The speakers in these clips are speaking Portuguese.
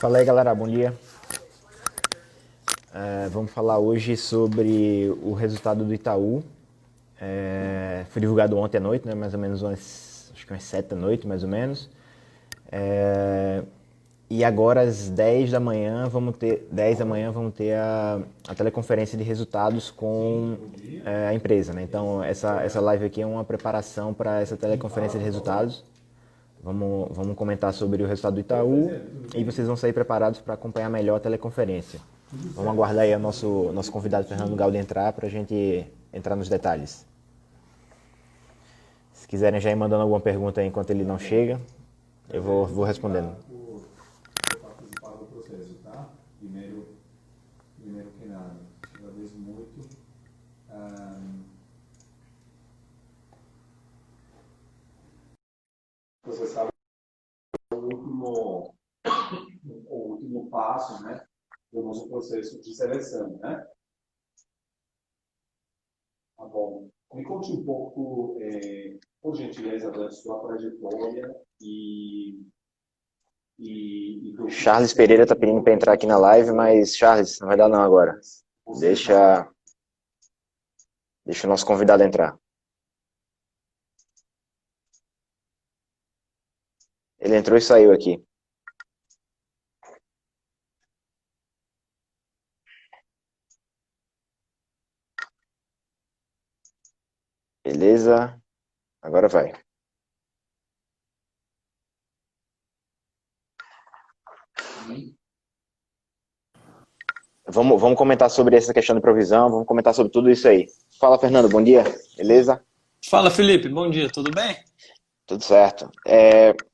Fala aí, galera, bom dia. Vamos falar hoje sobre o resultado do Itaú. Foi divulgado ontem à noite, né, mais ou menos acho que umas 7 da noite, mais ou menos. E agora às 10 da manhã vamos ter a teleconferência de resultados com a empresa, né? Então essa live aqui é uma preparação para essa teleconferência de resultados. Vamos comentar sobre o resultado do Itaú e vocês vão sair preparados para acompanhar melhor a teleconferência. Vamos aguardar aí o nosso convidado Fernando Gaudi entrar para a gente entrar nos detalhes. Se quiserem já ir mandando alguma pergunta aí enquanto ele não chega, eu vou respondendo. Por participar do processo, tá? Primeiro que nada, agradeço muito. Você sabe o último passo, né, do nosso processo de seleção, né? Tá bom. Me conte um pouco, por gentileza, da sua trajetória e do... Charles Pereira tá pedindo para entrar aqui na live, mas Charles, não vai dar não agora. Deixa o nosso convidado entrar. Ele entrou e saiu aqui. Beleza? Agora vai. Vamos comentar sobre essa questão de provisão, vamos comentar sobre tudo isso aí. Fala, Fernando, bom dia. Beleza? Fala, Felipe, bom dia, tudo bem? Tudo certo.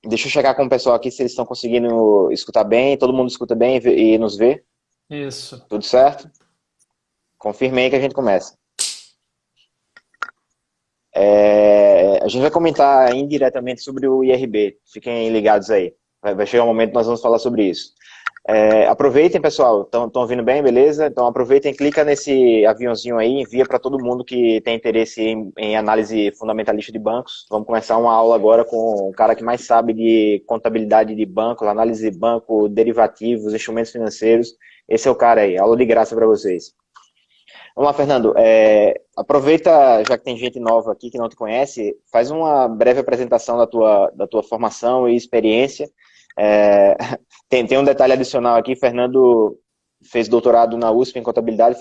Deixa eu checar com o pessoal aqui se eles estão conseguindo escutar bem, todo mundo escuta bem e nos vê. Isso. Tudo certo? Confirme aí que a gente começa. A gente vai comentar indiretamente sobre o IRB, fiquem ligados aí. Vai chegar um momento que nós vamos falar sobre isso. Aproveitem, pessoal, estão ouvindo bem, beleza? Então aproveitem, clica nesse aviãozinho aí, envia para todo mundo que tem interesse em análise fundamentalista de bancos. Vamos começar uma aula agora com o cara que mais sabe de contabilidade de bancos, análise de banco, derivativos, instrumentos financeiros. Esse é o cara aí, aula de graça para vocês. Vamos lá, Fernando. Aproveita, já que tem gente nova aqui que não te conhece, faz uma breve apresentação da tua formação e experiência. Tem um detalhe adicional aqui, Fernando fez doutorado na USP em contabilidade,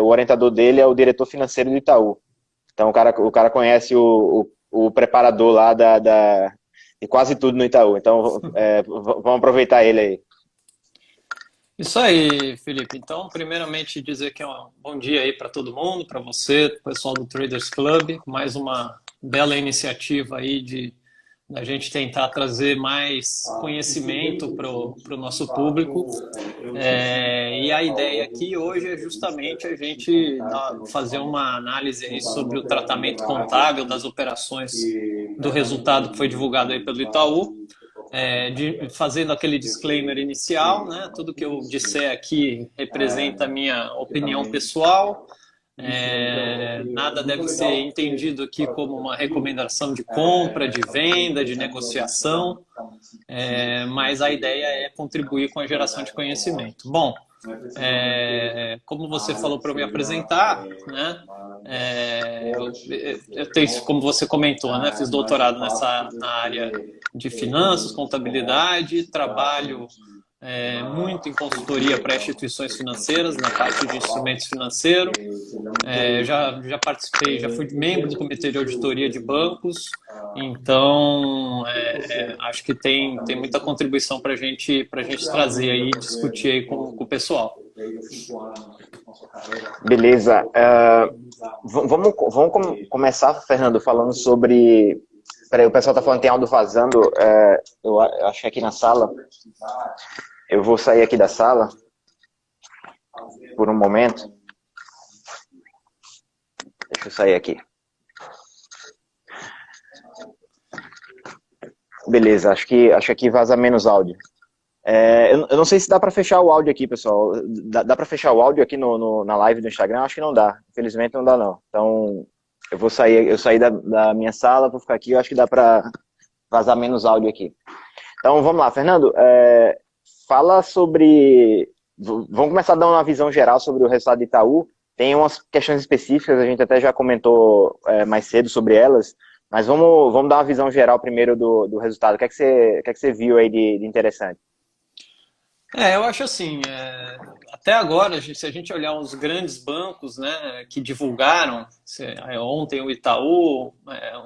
o orientador dele é o diretor financeiro do Itaú. Então o cara conhece o preparador lá de quase tudo no Itaú. Então vamos aproveitar ele aí. Isso aí, Felipe. Então, primeiramente dizer que é um bom dia aí para todo mundo, para você, pessoal do Traders Club, mais uma bela iniciativa aí de a gente tentar trazer mais conhecimento para o nosso público. E a ideia aqui hoje é justamente a gente fazer uma análise aí sobre o tratamento contábil das operações do resultado que foi divulgado aí pelo Itaú. Fazendo aquele disclaimer inicial, né? Tudo que eu disser aqui representa a minha opinião pessoal. Nada deve ser entendido aqui como uma recomendação de compra, de venda, de negociação, mas a ideia é contribuir com a geração de conhecimento. Bom, como você falou para eu me apresentar, né? Eu tenho, como você comentou, né? Fiz doutorado na área de finanças, contabilidade, trabalho muito em consultoria para instituições financeiras, na parte de instrumentos financeiros. Já participei, já fui membro do comitê de auditoria de bancos, então acho que tem muita contribuição para a gente trazer aí, discutir aí com o pessoal. Beleza. Vamos começar, Fernando, falando sobre... Peraí, o pessoal está falando que tem áudio vazando. Eu achei aqui na sala. Eu vou sair aqui da sala por um momento. Deixa eu sair aqui. Beleza, acho que aqui vaza menos áudio. Eu não sei se dá para fechar o áudio aqui, pessoal. Dá para fechar o áudio aqui na live do Instagram? Acho que não dá. Infelizmente não dá, não. Então, eu saí da minha sala, vou ficar aqui. Eu acho que dá para vazar menos áudio aqui. Então, vamos lá, Fernando. fala sobre... Vamos começar dando uma visão geral sobre o resultado do Itaú. Tem umas questões específicas, a gente até já comentou mais cedo sobre elas, mas vamos dar uma visão geral primeiro do resultado. O que é que você viu aí de interessante? Eu acho assim, até agora, se a gente olhar os grandes bancos, né, que divulgaram, ontem o Itaú,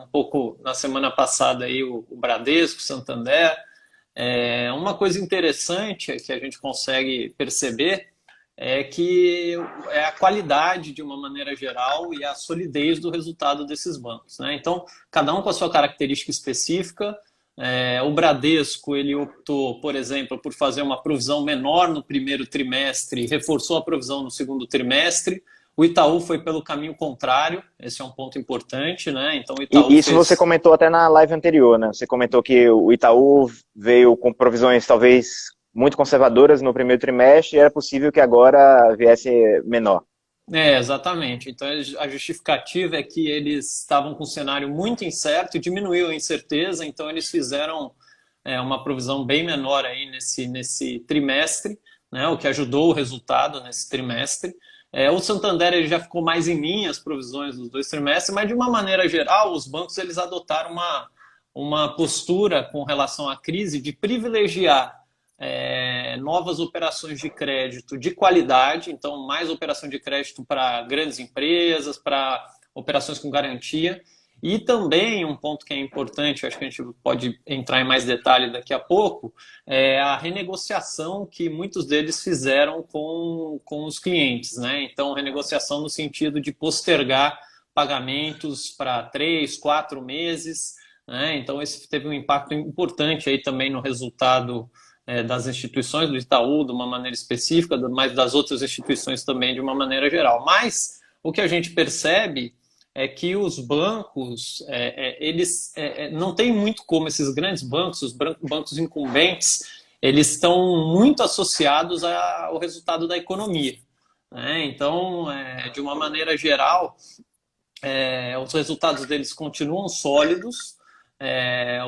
um pouco na semana passada aí o Bradesco, Santander, uma coisa interessante que a gente consegue perceber é que é a qualidade de uma maneira geral e a solidez do resultado desses bancos, né? Então, cada um com a sua característica específica. O Bradesco, ele optou, por exemplo, por fazer uma provisão menor no primeiro trimestre, reforçou a provisão no segundo trimestre. O Itaú foi pelo caminho contrário, esse é um ponto importante, né? Então, o Itaú E isso você comentou até na live anterior, né? Você comentou que o Itaú veio com provisões talvez muito conservadoras no primeiro trimestre e era possível que agora viesse menor. Exatamente. Então, a justificativa é que eles estavam com um cenário muito incerto e diminuiu a incerteza, então eles fizeram uma provisão bem menor aí nesse trimestre, né, o que ajudou o resultado nesse trimestre. O Santander ele já ficou mais em linha as provisões dos 2 trimestres, mas de uma maneira geral, os bancos eles adotaram uma postura com relação à crise de privilegiar novas operações de crédito de qualidade, então mais operação de crédito para grandes empresas, para operações com garantia, e também um ponto que é importante, acho que a gente pode entrar em mais detalhe daqui a pouco, é a renegociação que muitos deles fizeram com os clientes, né? Então, renegociação no sentido de postergar pagamentos para 3, 4 meses, né? Então, esse teve um impacto importante aí também no resultado das instituições do Itaú de uma maneira específica, mas das outras instituições também de uma maneira geral. Mas o que a gente percebe é que os bancos, eles não tem muito como esses grandes bancos, os bancos incumbentes, eles estão muito associados ao resultado da economia, né? Então, de uma maneira geral, os resultados deles continuam sólidos,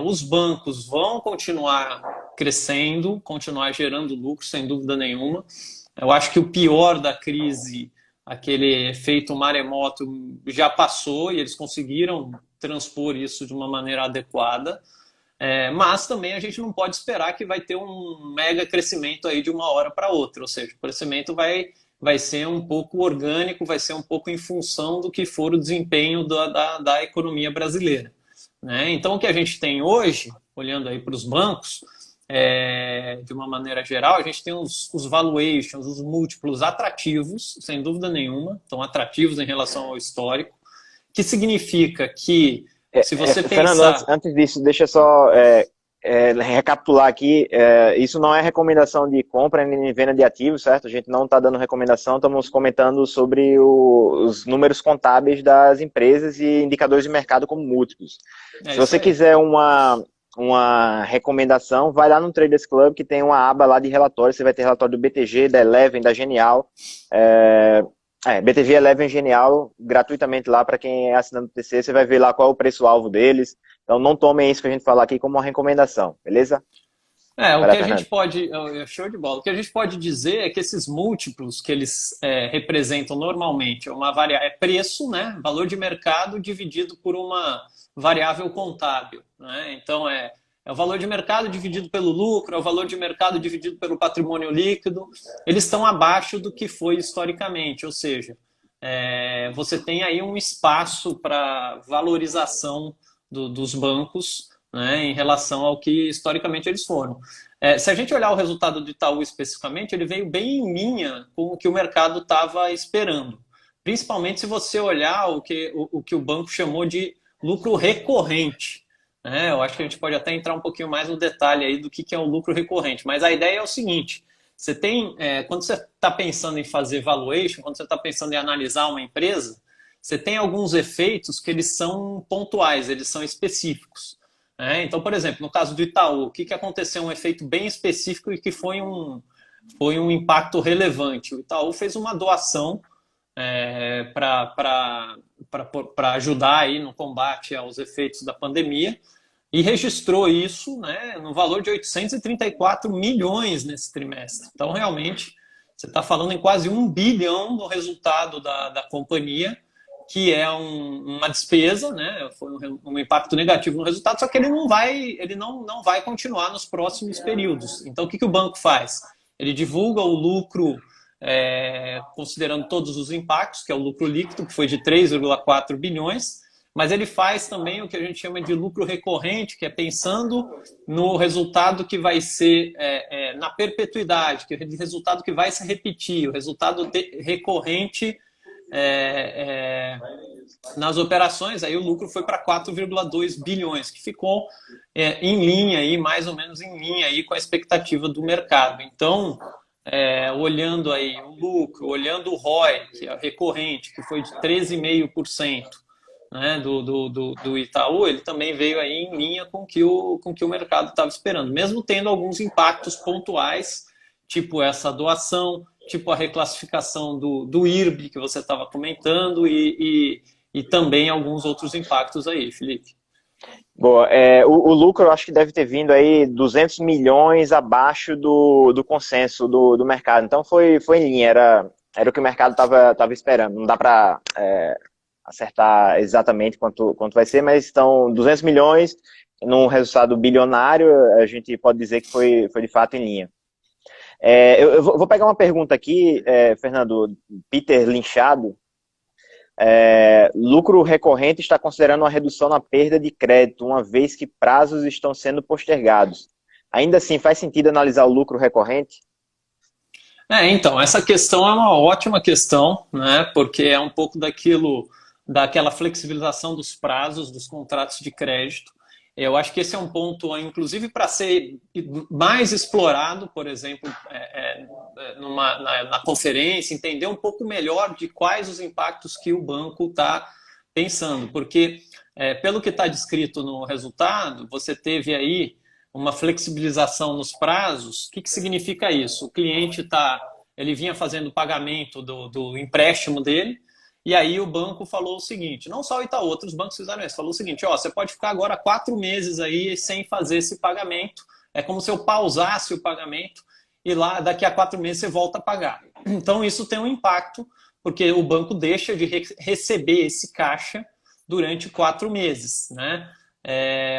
os bancos vão continuar crescendo, continuar gerando lucro, sem dúvida nenhuma. Eu acho que o pior da crise, aquele efeito maremoto, já passou e eles conseguiram transpor isso de uma maneira adequada. Mas também a gente não pode esperar que vai ter um mega crescimento aí de uma hora para outra, ou seja, o crescimento vai ser um pouco orgânico, vai ser um pouco em função do que for o desempenho da economia brasileira, né? Então, o que a gente tem hoje, olhando aí para os bancos, de uma maneira geral, a gente tem os valuations, os múltiplos atrativos, sem dúvida nenhuma, estão atrativos em relação ao histórico, que significa que, se você pensar... Fernando, antes disso, deixa eu só recapitular aqui, isso não é recomendação de compra nem venda de ativos, certo? A gente não está dando recomendação, estamos comentando sobre os números contábeis das empresas e indicadores de mercado como múltiplos. Se você quiser uma recomendação, vai lá no Traders Club que tem uma aba lá de relatórios, você vai ter relatório do BTG, da Eleven, da Genial, BTG, Eleven, Genial, gratuitamente lá para quem é assinante do TC, você vai ver lá qual é o preço-alvo deles. Então não tomem isso que a gente falar aqui como uma recomendação, beleza? O que a gente pode... Show de bola. O que a gente pode dizer é que esses múltiplos que eles representam normalmente é preço, né? Valor de mercado dividido por uma variável contábil, né? Então é o valor de mercado dividido pelo lucro, é o valor de mercado dividido pelo patrimônio líquido. Eles estão abaixo do que foi historicamente, ou seja, você tem aí um espaço para valorização dos bancos, né, em relação ao que historicamente eles foram. Se a gente olhar o resultado do Itaú especificamente, ele veio bem em linha com o que o mercado estava esperando. Principalmente se você olhar o que o banco chamou de lucro recorrente. Eu acho que a gente pode até entrar um pouquinho mais no detalhe aí do que é o lucro recorrente. Mas a ideia é o seguinte, você tem, quando você está pensando em fazer valuation, quando você está pensando em analisar uma empresa, você tem alguns efeitos que eles são pontuais, eles são específicos. Então, por exemplo, no caso do Itaú, o que aconteceu? Um efeito bem específico e que foi um impacto relevante. O Itaú fez uma doação para ajudar aí no combate aos efeitos da pandemia. e registrou isso, né, no valor de 834 milhões nesse trimestre. Então, realmente, você está falando em quase 1 bilhão no resultado da companhia, que é uma despesa, né, foi um impacto negativo no resultado, só que ele não vai continuar nos próximos períodos. Então, o que o banco faz? Ele divulga o lucro, considerando todos os impactos, que é o lucro líquido, que foi de 3,4 bilhões, mas ele faz também o que a gente chama de lucro recorrente, que é pensando no resultado que vai ser na perpetuidade, que é o resultado que vai se repetir, o resultado recorrente nas operações. Aí o lucro foi para 4,2 bilhões, que ficou em linha, aí, mais ou menos em linha aí, com a expectativa do mercado. Então, olhando aí o lucro, olhando o ROI, que é recorrente, que foi de 13,5%, né, do Itaú, ele também veio aí em linha com que o mercado estava esperando, mesmo tendo alguns impactos pontuais, tipo essa doação, tipo a reclassificação do IRB que você estava comentando e também alguns outros impactos aí, Felipe. Boa. O lucro eu acho que deve ter vindo aí 200 milhões abaixo do consenso do mercado. Então foi em linha, era o que o mercado estava esperando. Não dá para acertar exatamente quanto vai ser, mas estão 200 milhões num resultado bilionário, a gente pode dizer que foi de fato em linha. Eu vou pegar uma pergunta aqui, Fernando, Peter Linchado. Lucro recorrente está considerando uma redução na perda de crédito, uma vez que prazos estão sendo postergados. Ainda assim, faz sentido analisar o lucro recorrente? Então, essa questão é uma ótima questão, né? Porque é um pouco daquela flexibilização dos prazos dos contratos de crédito. Eu acho que esse é um ponto, inclusive, para ser mais explorado, por exemplo, na conferência, entender um pouco melhor de quais os impactos que o banco está pensando. Porque, pelo que está descrito no resultado, você teve aí uma flexibilização nos prazos. O que significa isso? O cliente ele vinha fazendo o pagamento do empréstimo dele, e aí o banco falou o seguinte, não só o Itaú, outros bancos fizeram isso, falou o seguinte, você pode ficar agora 4 meses aí sem fazer esse pagamento, é como se eu pausasse o pagamento e lá daqui a 4 meses você volta a pagar. Então isso tem um impacto, porque o banco deixa de receber esse caixa durante 4 meses, né?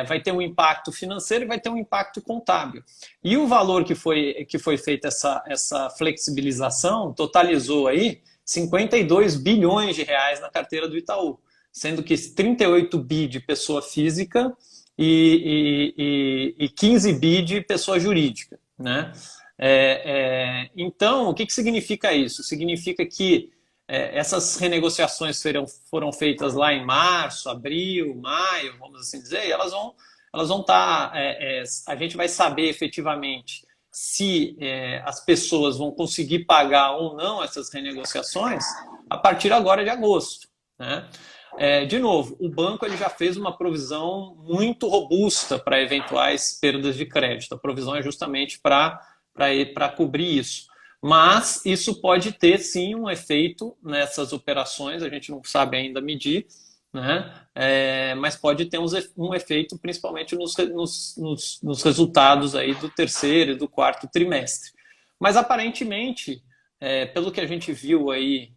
Vai ter um impacto financeiro e vai ter um impacto contábil. E o valor que foi feita essa flexibilização totalizou aí 52 bilhões de reais na carteira do Itaú, sendo que 38 bi de pessoa física e 15 bi de pessoa jurídica, né? Então, o que significa isso? Significa que essas renegociações foram feitas lá em março, abril, maio, vamos assim dizer, e elas vão estar... a gente vai saber efetivamente se as pessoas vão conseguir pagar ou não essas renegociações a partir agora de agosto, né? De novo, o banco ele já fez uma provisão muito robusta para eventuais perdas de crédito. A provisão é justamente para cobrir isso. Mas isso pode ter, sim, um efeito nessas operações, a gente não sabe ainda medir, né? Mas pode ter um efeito principalmente nos resultados aí do terceiro e do quarto trimestre. Mas aparentemente, pelo que a gente viu aí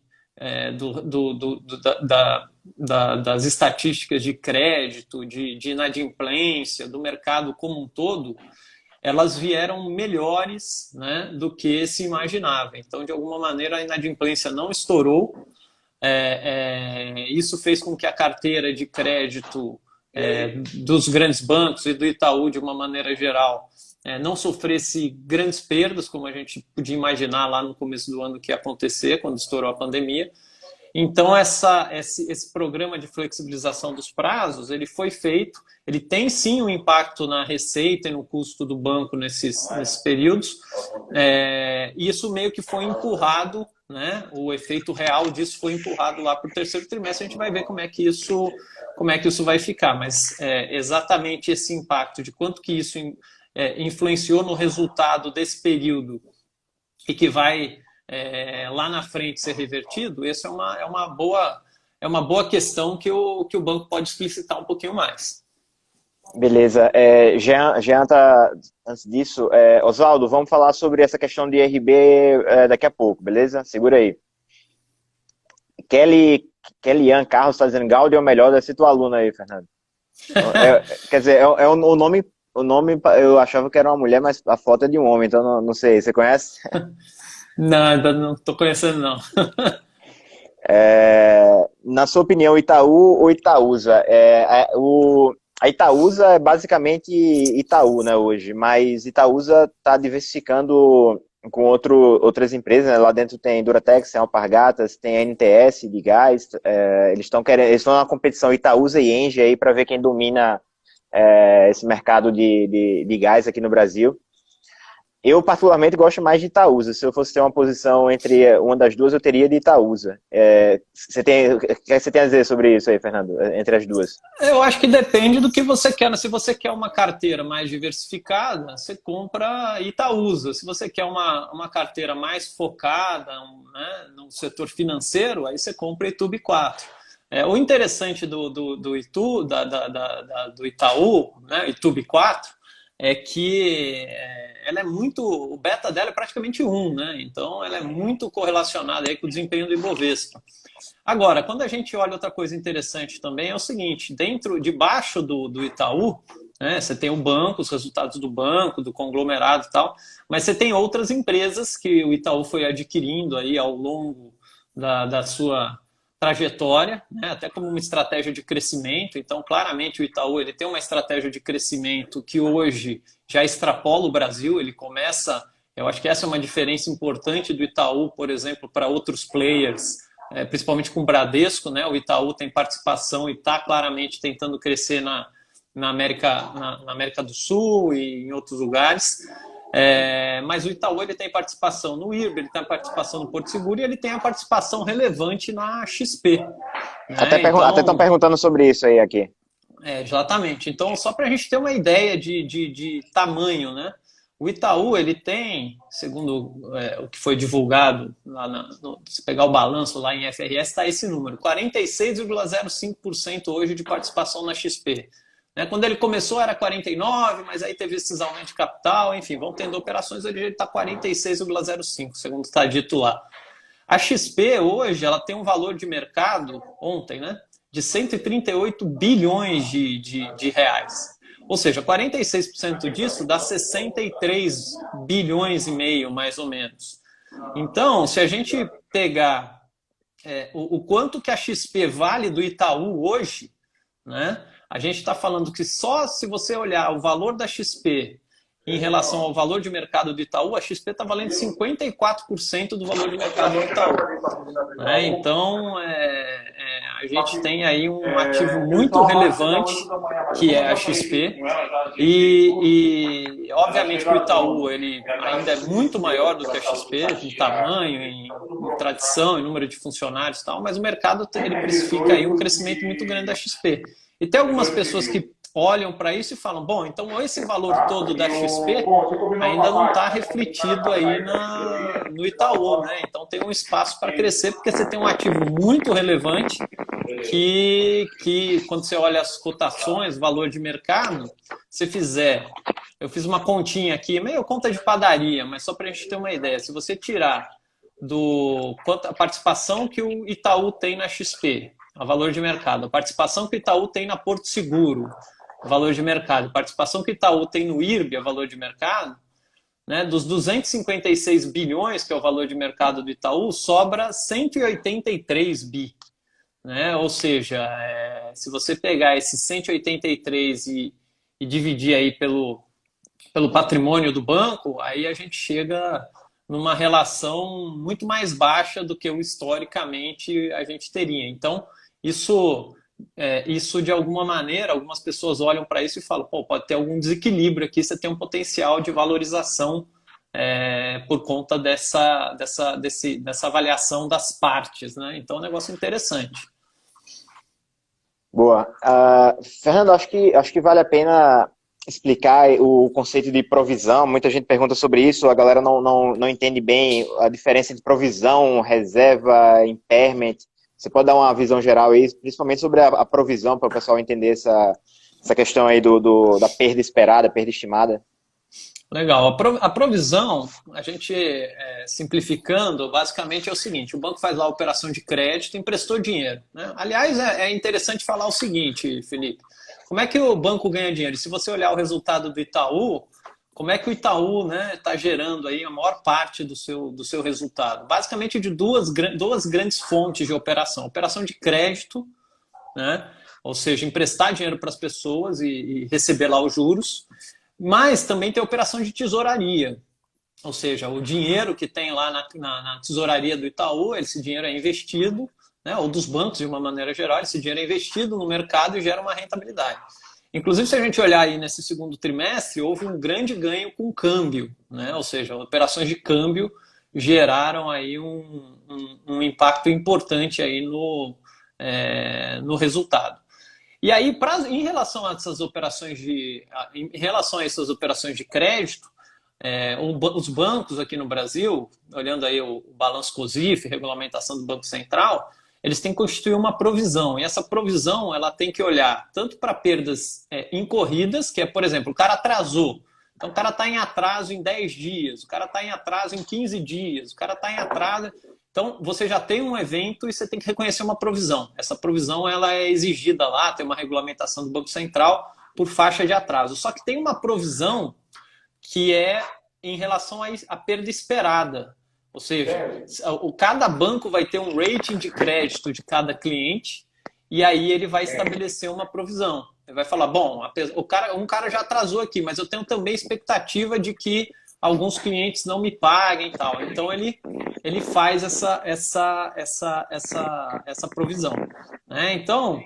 das estatísticas de crédito, de inadimplência, do mercado como um todo, elas vieram melhores, né, do que se imaginava. Então, de alguma maneira, a inadimplência não estourou. Isso fez com que a carteira de crédito dos grandes bancos e do Itaú, de uma maneira geral, não sofresse grandes perdas, como a gente podia imaginar lá no começo do ano que ia acontecer, quando estourou a pandemia. Então, esse programa de flexibilização dos prazos, ele foi feito, ele tem sim um impacto na receita e no custo do banco nesses períodos, e isso meio que foi empurrado, né? O efeito real disso foi empurrado lá para o terceiro trimestre, a gente vai ver como é que isso vai ficar, mas exatamente esse impacto de quanto que isso influenciou no resultado desse período e que vai lá na frente ser revertido, essa é uma boa questão que o banco pode explicitar um pouquinho mais. Beleza. Jean tá, antes disso, Oswaldo, vamos falar sobre essa questão de IRB daqui a pouco, beleza? Segura aí. Kellyanne Carlos está dizendo Gaudi é o melhor, deve ser tua aluna aí, Fernando. Quer dizer, o nome eu achava que era uma mulher, mas a foto é de um homem, então não sei, você conhece? Não, ainda não estou conhecendo, não. Na sua opinião, Itaú ou Itaúsa? A Itaúsa é basicamente Itaú, né, hoje, mas Itaúsa está diversificando com outras empresas, né? Lá dentro tem Duratex, tem Alpargatas, tem a NTS de gás, eles estão na competição Itaúsa e Engie aí para ver quem domina esse mercado de gás aqui no Brasil. Eu, particularmente, gosto mais de Itaúsa. Se eu fosse ter uma posição entre uma das duas, eu teria de Itaúsa. O que você tem a dizer sobre isso aí, Fernando, entre as duas? Eu acho que depende do que você quer, né? Se você quer uma carteira mais diversificada, você compra Itaúsa. Se você quer uma carteira mais focada, né, no setor financeiro, aí você compra Itub 4. O interessante do Itaú, né, Itub 4, é que ela é muito, o beta dela é praticamente 1, né? Então ela é muito correlacionada aí com o desempenho do Ibovespa. Agora, quando a gente olha outra coisa interessante também é o seguinte, debaixo do Itaú, né, você tem o banco, os resultados do banco, do conglomerado e tal, mas você tem outras empresas que o Itaú foi adquirindo aí ao longo da sua trajetória, né, até como uma estratégia de crescimento. Então, claramente, o Itaú ele tem uma estratégia de crescimento que hoje já extrapola o Brasil, ele começa, eu acho que essa é uma diferença importante do Itaú, por exemplo, para outros players, principalmente com o Bradesco, né? O Itaú tem participação e está claramente tentando crescer na América do Sul e em outros lugares. Mas o Itaú ele tem participação no IRB, ele tem participação no Porto Seguro e ele tem a participação relevante na XP. Né? Até estão perguntando sobre isso aí aqui. Exatamente. Então, só para a gente ter uma ideia de tamanho, né? O Itaú ele tem, segundo o que foi divulgado, se pegar o balanço lá em FRS, está esse número, 46,05% hoje de participação na XP. Quando ele começou era 49%, mas aí teve esses aumentos de capital, enfim, vão tendo operações, ele está 46,05%, segundo está dito lá. A XP hoje ela tem um valor de mercado, ontem, né, de 138 bilhões de reais. Ou seja, 46% disso dá 63 bilhões e meio, mais ou menos. Então, se a gente pegar o quanto que a XP vale do Itaú hoje, né, a gente está falando que só se você olhar o valor da XP em relação ao valor de mercado do Itaú, a XP está valendo 54% do valor de mercado do Itaú. Então, a gente tem aí um ativo muito relevante, que é a XP, e obviamente que o Itaú ele ainda é muito maior do que a XP, em tamanho, em tradição, em número de funcionários e tal, mas o mercado ele precifica aí um crescimento muito grande da XP. E tem algumas pessoas que olham para isso e falam, bom, então esse valor todo da XP ainda não está refletido aí no Itaú, né? Então tem um espaço para crescer, porque você tem um ativo muito relevante que quando você olha as cotações, valor de mercado, se fizer, eu fiz uma continha aqui, meio conta de padaria, mas só para a gente ter uma ideia, se você tirar a participação que o Itaú tem na XP, a valor de mercado, a participação que o Itaú tem na Porto Seguro, valor de mercado, a participação que o Itaú tem no IRB, a valor de mercado, né, dos 256 bilhões, que é o valor de mercado do Itaú, sobra 183 bi. Né? Ou seja, se você pegar esses 183 e dividir aí pelo patrimônio do banco, aí a gente chega numa relação muito mais baixa do que o historicamente a gente teria. Então, isso de alguma maneira, algumas pessoas olham para isso e falam, pô, pode ter algum desequilíbrio aqui, você tem um potencial de valorização por conta dessa avaliação das partes, né? Então é um negócio interessante. Boa. Fernando, acho que vale a pena explicar o conceito de provisão. Muita gente pergunta sobre isso, a galera não entende bem a diferença entre provisão, reserva, impairment. Você pode dar uma visão geral aí, principalmente sobre a provisão, para o pessoal entender essa questão aí da perda esperada, perda estimada. Legal. A provisão, a gente simplificando, basicamente é o seguinte: o banco faz lá a operação de crédito, emprestou dinheiro, né? Aliás, é interessante falar o seguinte, Felipe: como é que o banco ganha dinheiro? Se você olhar o resultado do Itaú, como é que o Itaú, né, está gerando aí a maior parte do seu resultado? Basicamente de duas grandes fontes de operação: operação de crédito, né? Ou seja, emprestar dinheiro para as pessoas e receber lá os juros. Mas também tem a operação de tesouraria, ou seja, o dinheiro que tem lá na tesouraria do Itaú, esse dinheiro é investido, né, ou dos bancos de uma maneira geral, esse dinheiro é investido no mercado e gera uma rentabilidade. Inclusive, se a gente olhar aí nesse segundo trimestre, houve um grande ganho com câmbio, né, ou seja, operações de câmbio geraram aí um impacto importante aí no resultado. E aí, em relação a essas operações de crédito, os bancos aqui no Brasil, olhando aí o balanço COSIF, regulamentação do Banco Central, eles têm que constituir uma provisão. E essa provisão ela tem que olhar tanto para perdas incorridas, que é, por exemplo, o cara atrasou. Então, o cara está em atraso em 10 dias, o cara está em atraso em 15 dias, o cara está em atraso. Então, você já tem um evento e você tem que reconhecer uma provisão. Essa provisão ela é exigida lá, tem uma regulamentação do Banco Central por faixa de atraso. Só que tem uma provisão que é em relação à perda esperada. Ou seja, cada banco vai ter um rating de crédito de cada cliente e aí ele vai estabelecer uma provisão. Ele vai falar, bom, um cara já atrasou aqui, mas eu tenho também expectativa de que alguns clientes não me paguem e tal. Então, ele faz essa provisão, né? Então,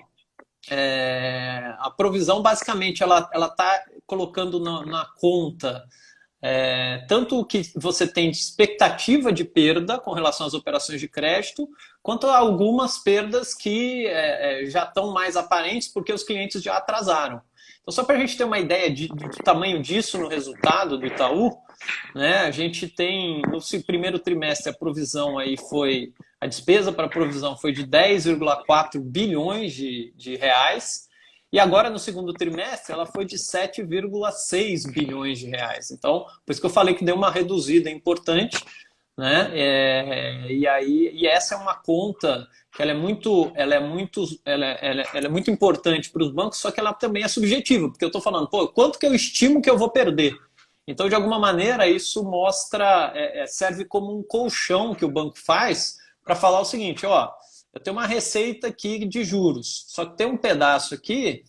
a provisão, basicamente, ela está colocando na conta tanto o que você tem de expectativa de perda com relação às operações de crédito, quanto a algumas perdas que já estão mais aparentes porque os clientes já atrasaram. Então, só para a gente ter uma ideia do tamanho disso no resultado do Itaú, né, a gente tem, no primeiro trimestre, a despesa para provisão foi de 10,4 bilhões de reais, e agora, no segundo trimestre, ela foi de 7,6 bilhões de reais. Então, por isso que eu falei que deu uma reduzida importante, né? E essa é uma conta que ela é muito importante para os bancos, só que ela também é subjetiva, porque eu estou falando, quanto que eu estimo que eu vou perder? Então, de alguma maneira, isso serve como um colchão que o banco faz para falar o seguinte, eu tenho uma receita aqui de juros, só que tem um pedaço aqui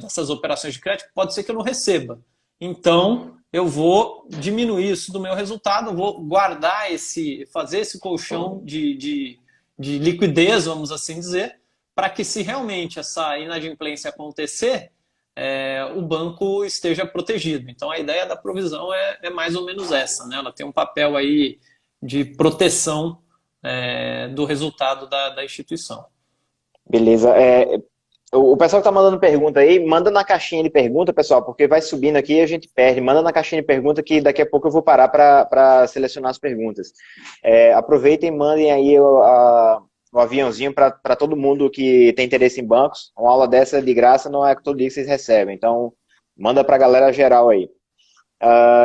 dessas operações de crédito que pode ser que eu não receba. Então, eu vou diminuir isso do meu resultado, eu vou guardar fazer esse colchão de liquidez, vamos assim dizer, para que se realmente essa inadimplência acontecer, o banco esteja protegido. Então, a ideia da provisão é mais ou menos essa, né? Ela tem um papel aí de proteção do resultado da instituição. Beleza. O pessoal que tá mandando pergunta aí, manda na caixinha de pergunta, pessoal, porque vai subindo aqui e a gente perde. Manda na caixinha de pergunta que daqui a pouco eu vou parar para selecionar as perguntas. Aproveitem e mandem aí o aviãozinho para todo mundo que tem interesse em bancos. Uma aula dessa de graça não é todo dia que vocês recebem, então manda para a galera geral aí.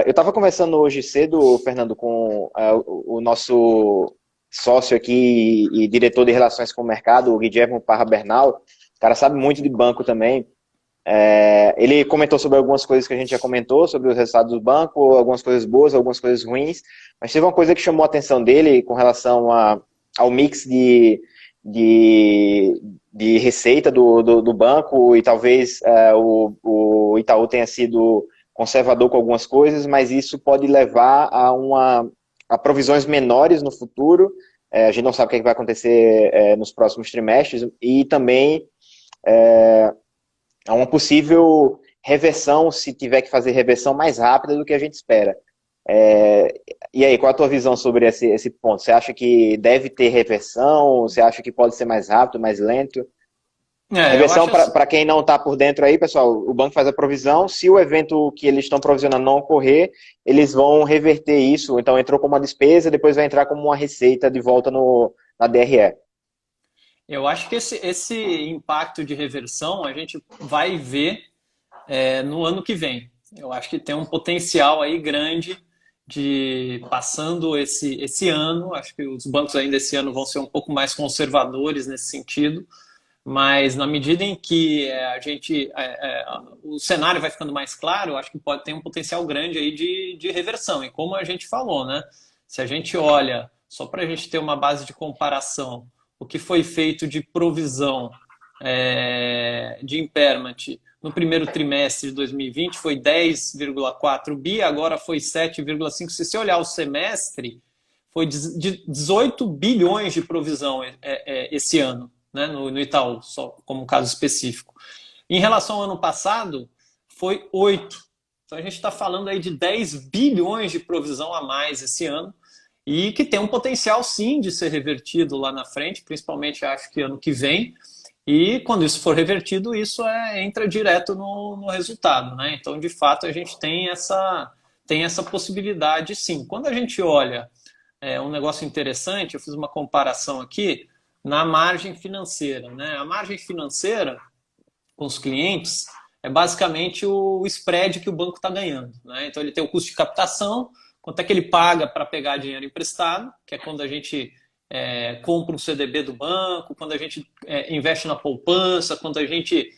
Eu estava conversando hoje cedo, Fernando, com o nosso sócio aqui e diretor de relações com o mercado, o Guilherme Parra Bernal. O cara sabe muito de banco também. Ele comentou sobre algumas coisas que a gente já comentou, sobre os resultados do banco, algumas coisas boas, algumas coisas ruins, mas teve uma coisa que chamou a atenção dele com relação ao mix de receita do banco, e talvez o Itaú tenha sido conservador com algumas coisas, mas isso pode levar a provisões menores no futuro. A gente não sabe o que vai acontecer nos próximos trimestres, e também uma possível reversão, se tiver que fazer reversão mais rápida do que a gente espera. E aí, qual a tua visão sobre esse ponto? Você acha que deve ter reversão? Você acha que pode ser mais rápido, mais lento? Reversão, para quem não está por dentro aí, pessoal, o banco faz a provisão. Se o evento que eles estão provisionando não ocorrer, eles vão reverter isso. Então, entrou como uma despesa, depois vai entrar como uma receita de volta na DRE. Eu acho que esse impacto de reversão a gente vai ver no ano que vem. Eu acho que tem um potencial aí grande de passando esse ano. Acho que os bancos ainda esse ano vão ser um pouco mais conservadores nesse sentido, mas na medida em que o cenário vai ficando mais claro, eu acho que pode ter um potencial grande aí de reversão. E como a gente falou, né? Se a gente olha, só para a gente ter uma base de comparação, o que foi feito de provisão de impairment no primeiro trimestre de 2020 foi 10,4 bi, agora foi 7,5. Se você olhar o semestre, foi de 18 bilhões de provisão esse ano, né, no Itaú, só como um caso específico. Em relação ao ano passado, foi 8. Então a gente está falando aí de 10 bilhões de provisão a mais esse ano, e que tem um potencial sim de ser revertido lá na frente, principalmente acho que ano que vem. E quando isso for revertido, isso entra direto no resultado, né? Então, de fato, a gente tem essa possibilidade, sim. Quando a gente olha um negócio interessante, eu fiz uma comparação aqui na margem financeira, né? A margem financeira com os clientes é basicamente o spread que o banco está ganhando, né? Então, ele tem o custo de captação, quanto é que ele paga para pegar dinheiro emprestado, que é quando a gente compra um CDB do banco, quando a gente investe na poupança, quando a gente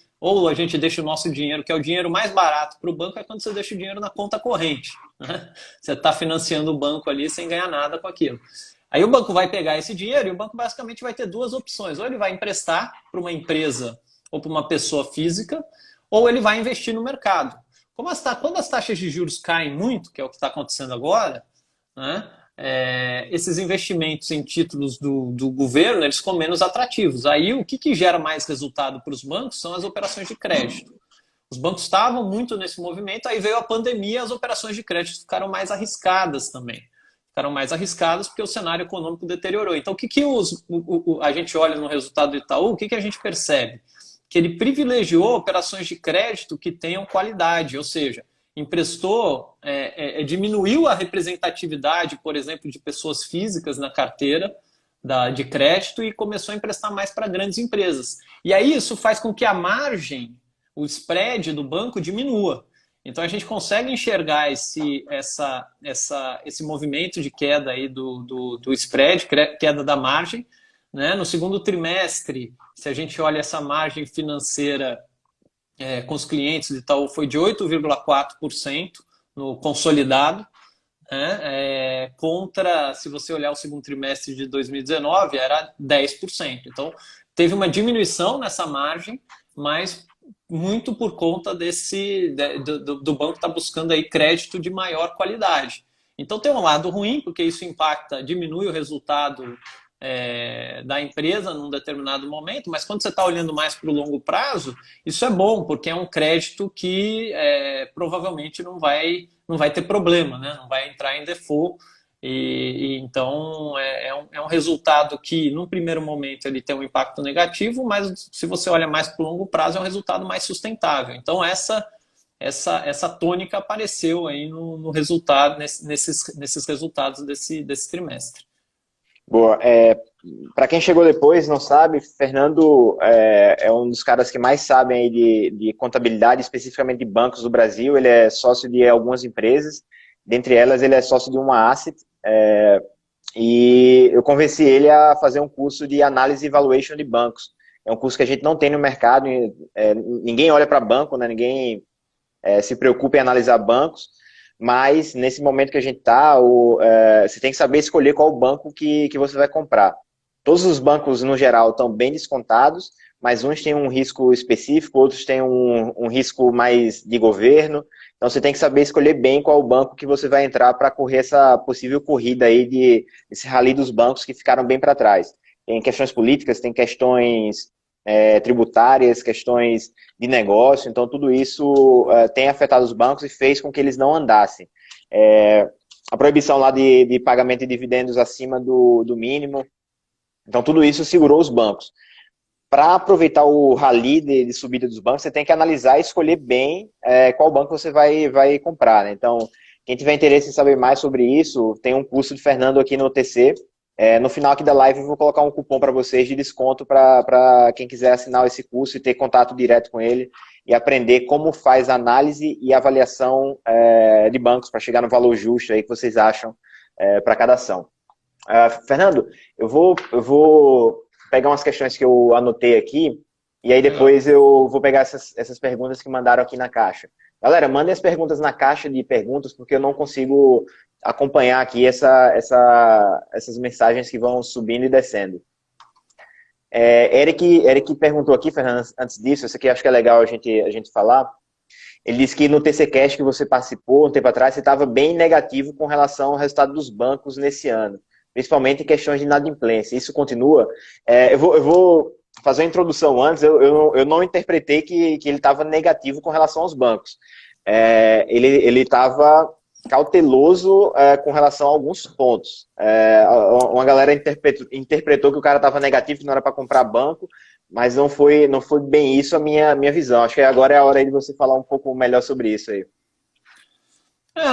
deixa o nosso dinheiro, que é o dinheiro mais barato para o banco, é quando você deixa o dinheiro na conta corrente, né? Você está financiando o banco ali sem ganhar nada com aquilo. Aí o banco vai pegar esse dinheiro e o banco basicamente vai ter duas opções. Ou ele vai emprestar para uma empresa ou para uma pessoa física, ou ele vai investir no mercado. Quando as taxas de juros caem muito, que é o que está acontecendo agora, né? Esses investimentos em títulos do governo, eles ficam menos atrativos. Aí o que gera mais resultado para os bancos são as operações de crédito. Os bancos estavam muito nesse movimento, aí veio a pandemia, as operações de crédito ficaram mais arriscadas também. Ficaram mais arriscadas porque o cenário econômico deteriorou. Então, a gente olha no resultado do Itaú, o que a gente percebe? Que ele privilegiou operações de crédito que tenham qualidade, ou seja, emprestou, diminuiu a representatividade, por exemplo, de pessoas físicas na carteira de crédito e começou a emprestar mais para grandes empresas. E aí isso faz com que a margem, o spread do banco diminua. Então a gente consegue enxergar esse movimento de queda aí do spread, queda da margem, né? No segundo trimestre, se a gente olha essa margem financeira com os clientes de Itaú, foi de 8,4% no consolidado, né? Contra, se você olhar o segundo trimestre de 2019, era 10%. Então, teve uma diminuição nessa margem, mas muito por conta do banco estar buscando aí crédito de maior qualidade. Então, tem um lado ruim, porque isso diminui o resultado da empresa num determinado momento, mas quando você está olhando mais para o longo prazo, isso é bom, porque é um crédito que provavelmente não vai ter problema, né? Não vai entrar em default, então é um resultado que num primeiro momento ele tem um impacto negativo, mas se você olha mais para o longo prazo é um resultado mais sustentável. Então essa tônica apareceu aí no resultado, nesses resultados desse trimestre. Boa. Para quem chegou depois, não sabe, Fernando é um dos caras que mais sabem aí de contabilidade, especificamente de bancos do Brasil. Ele é sócio de algumas empresas, dentre elas ele é sócio de uma asset, e eu convenci ele a fazer um curso de análise e valuation de bancos. É um curso que a gente não tem no mercado, ninguém olha para banco, né? Ninguém se preocupa em analisar bancos. Mas nesse momento que a gente está, você tem que saber escolher qual banco que você vai comprar. Todos os bancos, no geral, estão bem descontados, mas uns têm um risco específico, outros têm um risco mais de governo. Então você tem que saber escolher bem qual banco que você vai entrar para correr essa possível corrida aí esse rally dos bancos que ficaram bem para trás. Tem questões políticas, tem questões tributárias, questões de negócio, então tudo isso tem afetado os bancos e fez com que eles não andassem. A proibição lá de pagamento de dividendos acima do mínimo, então tudo isso segurou os bancos. Para aproveitar o rally de subida dos bancos, você tem que analisar e escolher bem qual banco você vai comprar, né? Então, quem tiver interesse em saber mais sobre isso, tem um curso de Fernando aqui no TC, No final aqui da live eu vou colocar um cupom para vocês de desconto para quem quiser assinar esse curso e ter contato direto com ele e aprender como faz análise e avaliação de bancos para chegar no valor justo aí que vocês acham para cada ação. Fernando, eu vou pegar umas questões que eu anotei aqui e aí depois eu vou pegar essas perguntas que mandaram aqui na caixa. Galera, mandem as perguntas na caixa de perguntas porque eu não consigo acompanhar aqui essas mensagens que vão subindo e descendo. Eric perguntou aqui, Fernando, antes disso, isso aqui acho que é legal a gente falar. Ele disse que no TC Cash que você participou um tempo atrás, você estava bem negativo com relação ao resultado dos bancos nesse ano, principalmente em questões de inadimplência. Isso continua? Eu vou fazer uma introdução antes, eu não interpretei que ele estava negativo com relação aos bancos. Ele estava cauteloso com relação a alguns pontos. Uma galera interpretou que o cara estava negativo, que não era para comprar banco, mas não foi bem isso a minha visão. Acho que agora é a hora aí de você falar um pouco melhor sobre isso aí.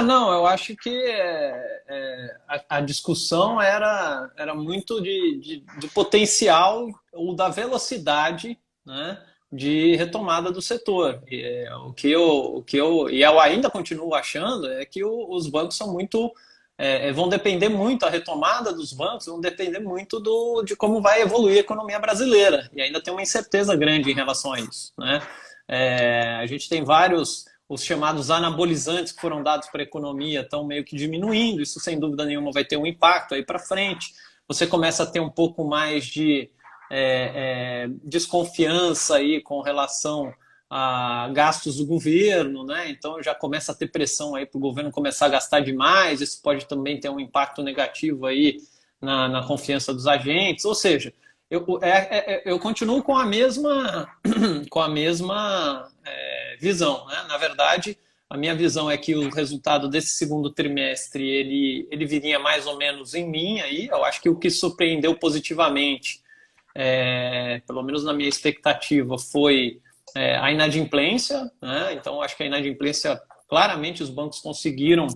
Não, eu acho que a discussão era muito de potencial ou da velocidade, né, de retomada do setor. O que eu ainda continuo achando é que os bancos são muito vão depender muito, a retomada dos bancos vão depender muito de como vai evoluir a economia brasileira. E ainda tem uma incerteza grande em relação a isso, né? A gente tem os chamados anabolizantes que foram dados para a economia estão meio que diminuindo, isso sem dúvida nenhuma vai ter um impacto aí para frente. Você começa a ter um pouco mais de desconfiança aí com relação a gastos do governo, né? Então já começa a ter pressão aí para o governo começar a gastar demais, isso pode também ter um impacto negativo aí na confiança dos agentes, ou seja, eu continuo com a mesma visão, né? Na verdade, a minha visão é que o resultado desse segundo trimestre ele viria mais ou menos em linha aí. Eu acho que o que surpreendeu positivamente, pelo menos na minha expectativa, foi a inadimplência, né? Então, acho que a inadimplência, claramente os bancos conseguiram,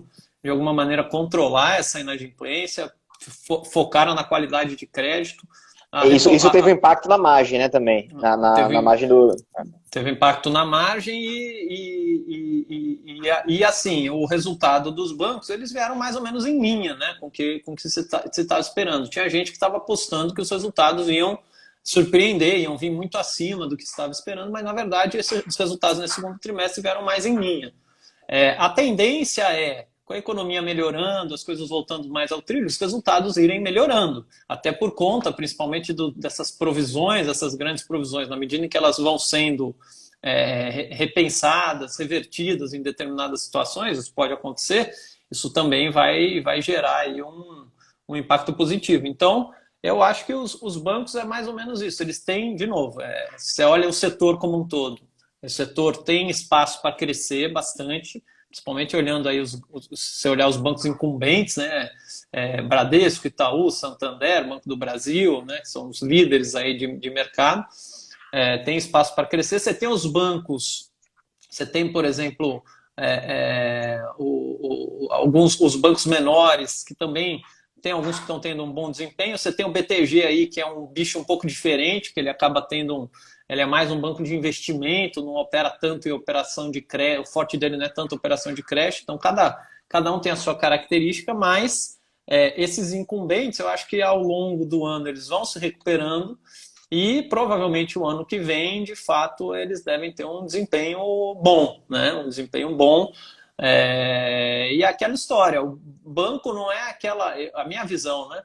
de alguma maneira, controlar essa inadimplência, focaram na qualidade de crédito. Isso teve impacto na margem, né, também, na margem do... Teve impacto na margem e assim, o resultado dos bancos, eles vieram mais ou menos em linha, né, com o que você estava esperando. Tinha gente que estava apostando que os resultados iam surpreender, iam vir muito acima do que estava esperando, mas na verdade os resultados nesse segundo trimestre vieram mais em linha. A tendência com a economia melhorando, as coisas voltando mais ao trilho, os resultados irem melhorando, até por conta, principalmente dessas provisões, essas grandes provisões, na medida em que elas vão sendo repensadas, revertidas em determinadas situações, isso pode acontecer, isso também vai gerar aí um impacto positivo. Então, eu acho que os bancos é mais ou menos isso. Eles têm, de novo, você olha o setor como um todo. O setor tem espaço para crescer bastante, principalmente olhando aí, se você olhar os bancos incumbentes, né? Bradesco, Itaú, Santander, Banco do Brasil, né? Que são os líderes aí de mercado. Tem espaço para crescer. Você tem os bancos, você tem, por exemplo, os bancos menores, que também... Tem alguns que estão tendo um bom desempenho. Você tem o BTG aí, que é um bicho um pouco diferente, que ele acaba tendo ele é mais um banco de investimento, não opera tanto em operação de crédito, o forte dele não é tanto operação de crédito, então cada um tem a sua característica, mas esses incumbentes, eu acho que ao longo do ano eles vão se recuperando e provavelmente o ano que vem, de fato, eles devem ter um desempenho bom, né? Um desempenho bom. E aquela história, o banco não é a minha visão, né?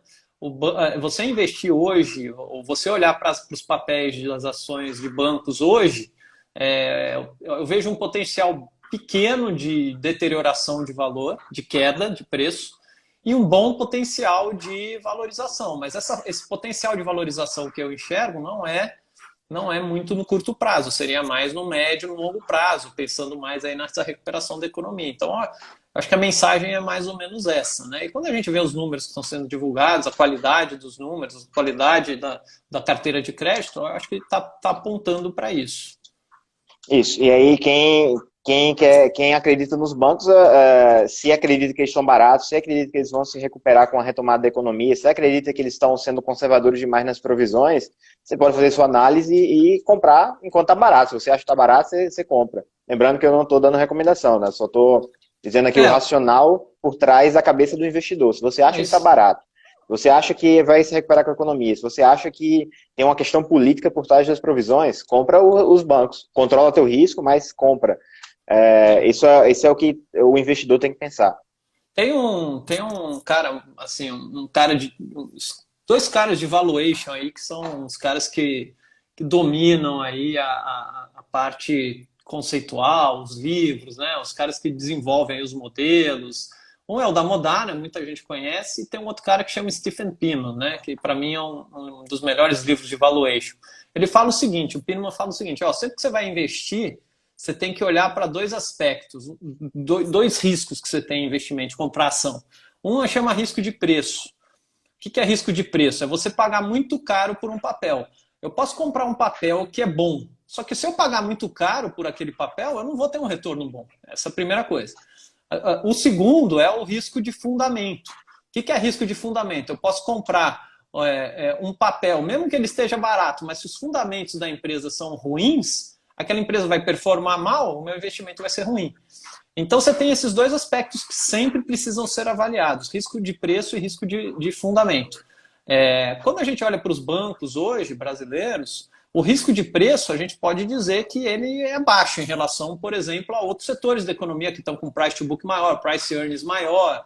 Você investir hoje, ou você olhar para os papéis das ações de bancos hoje, eu vejo um potencial pequeno de deterioração de valor, de queda de preço, e um bom potencial de valorização. Mas esse potencial de valorização que eu enxergo não é muito no curto prazo, seria mais no médio e no longo prazo, pensando mais aí nessa recuperação da economia. Então, acho que a mensagem é mais ou menos essa, né? E quando a gente vê os números que estão sendo divulgados, a qualidade dos números, a qualidade da carteira de crédito, eu acho que está apontando para isso. Isso. E aí, quem quem acredita nos bancos, se acredita que eles estão baratos, se acredita que eles vão se recuperar com a retomada da economia, se acredita que eles estão sendo conservadores demais nas provisões, você pode fazer sua análise e comprar enquanto está barato. Se você acha que está barato, você compra. Lembrando que eu não estou dando recomendação, né? Só estou dizendo aqui o racional por trás da cabeça do investidor. Se você acha que está barato, se você acha que vai se recuperar com a economia, se você acha que tem uma questão política por trás das provisões, compra os bancos. Controla teu risco, mas compra. Isso é o que o investidor tem que pensar. Tem um cara, assim, dois caras de valuation aí que são os caras que dominam aí a parte conceitual, os livros, né? Os caras que desenvolvem aí os modelos. Um é o da Modana, muita gente conhece, e tem um outro cara que chama Stephen Pinman, né? Que para mim é um dos melhores livros de valuation. Ele fala o seguinte, o Pinman fala o seguinte, sempre que você vai investir, você tem que olhar para dois aspectos, dois riscos que você tem em investimento, de comprar ação. Um chama risco de preço. O que é risco de preço? É você pagar muito caro por um papel. Eu posso comprar um papel que é bom, só que se eu pagar muito caro por aquele papel, eu não vou ter um retorno bom. Essa é a primeira coisa. O segundo é o risco de fundamento. O que é risco de fundamento? Eu posso comprar um papel, mesmo que ele esteja barato, mas se os fundamentos da empresa são ruins, aquela empresa vai performar mal, o meu investimento vai ser ruim. Então você tem esses dois aspectos que sempre precisam ser avaliados, risco de preço e risco de fundamento. Quando a gente olha para os bancos hoje, brasileiros, o risco de preço a gente pode dizer que ele é baixo em relação, por exemplo, a outros setores da economia que estão com price to book maior, price earnings maior,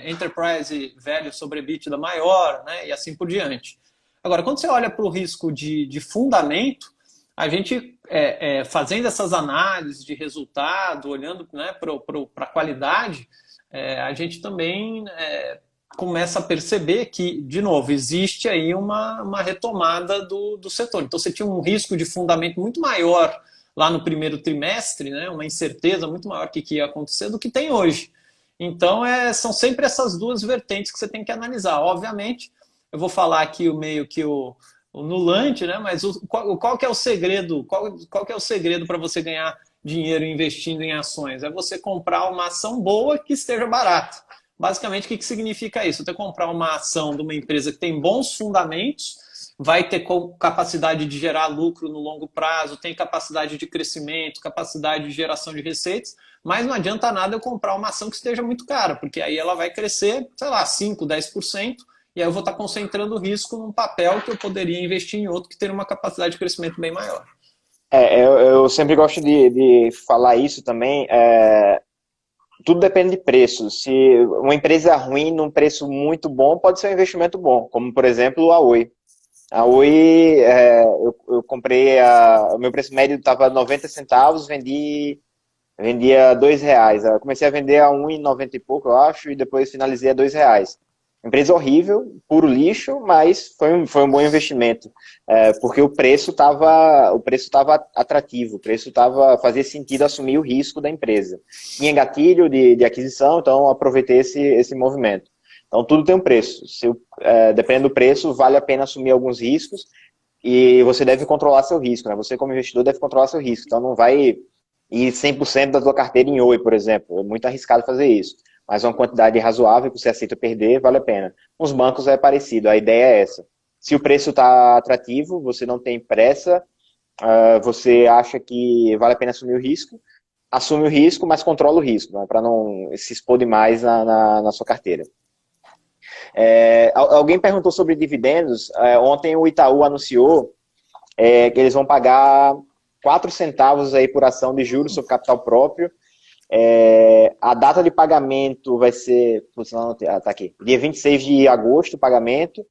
enterprise value sobre EBITDA maior, né, e assim por diante. Agora, quando você olha para o risco de fundamento, a gente, fazendo essas análises de resultado, olhando, né, para a qualidade, a gente também começa a perceber que, de novo, existe aí uma retomada do setor. Então, você tinha um risco de fundamento muito maior lá no primeiro trimestre, né, uma incerteza muito maior que ia acontecer do que tem hoje. Então, são sempre essas duas vertentes que você tem que analisar. Obviamente, eu vou falar aqui meio que o nulante, né? Mas qual que é o segredo? Qual que é o segredo para você ganhar dinheiro investindo em ações? É você comprar uma ação boa que esteja barata. Basicamente, o que significa isso? Você comprar uma ação de uma empresa que tem bons fundamentos, vai ter capacidade de gerar lucro no longo prazo, tem capacidade de crescimento, capacidade de geração de receitas, mas não adianta nada eu comprar uma ação que esteja muito cara, porque aí ela vai crescer, sei lá, 5%, 10%, e aí eu vou estar concentrando o risco num papel que eu poderia investir em outro que teria uma capacidade de crescimento bem maior. Eu sempre gosto de falar isso também. Tudo depende de preço. Se uma empresa ruim num preço muito bom, pode ser um investimento bom, como por exemplo a Oi. A Oi, eu comprei, o meu preço médio estava 90 centavos, vendia R$2. Eu comecei a vender a 1,90 e pouco, eu acho, e depois finalizei a R$2. Empresa horrível, puro lixo, mas foi um bom investimento, porque o preço estava atrativo, fazia sentido assumir o risco da empresa. Tinha gatilho de aquisição, então aproveitei esse movimento. Então tudo tem um preço. Dependendo do preço, vale a pena assumir alguns riscos e você deve controlar seu risco, né? Você como investidor deve controlar seu risco, então não vai ir 100% da sua carteira em Oi, por exemplo. É muito arriscado fazer isso. Mas uma quantidade razoável que você aceita perder, vale a pena. Os bancos é parecido, a ideia é essa. Se o preço está atrativo, você não tem pressa, você acha que vale a pena assumir o risco, assume o risco, mas controla o risco, né, para não se expor demais na sua carteira. Alguém perguntou sobre dividendos. Ontem o Itaú anunciou que eles vão pagar 4 centavos aí por ação de juros sobre capital próprio. A data de pagamento vai ser, tá aqui, dia 26 de agosto, o pagamento,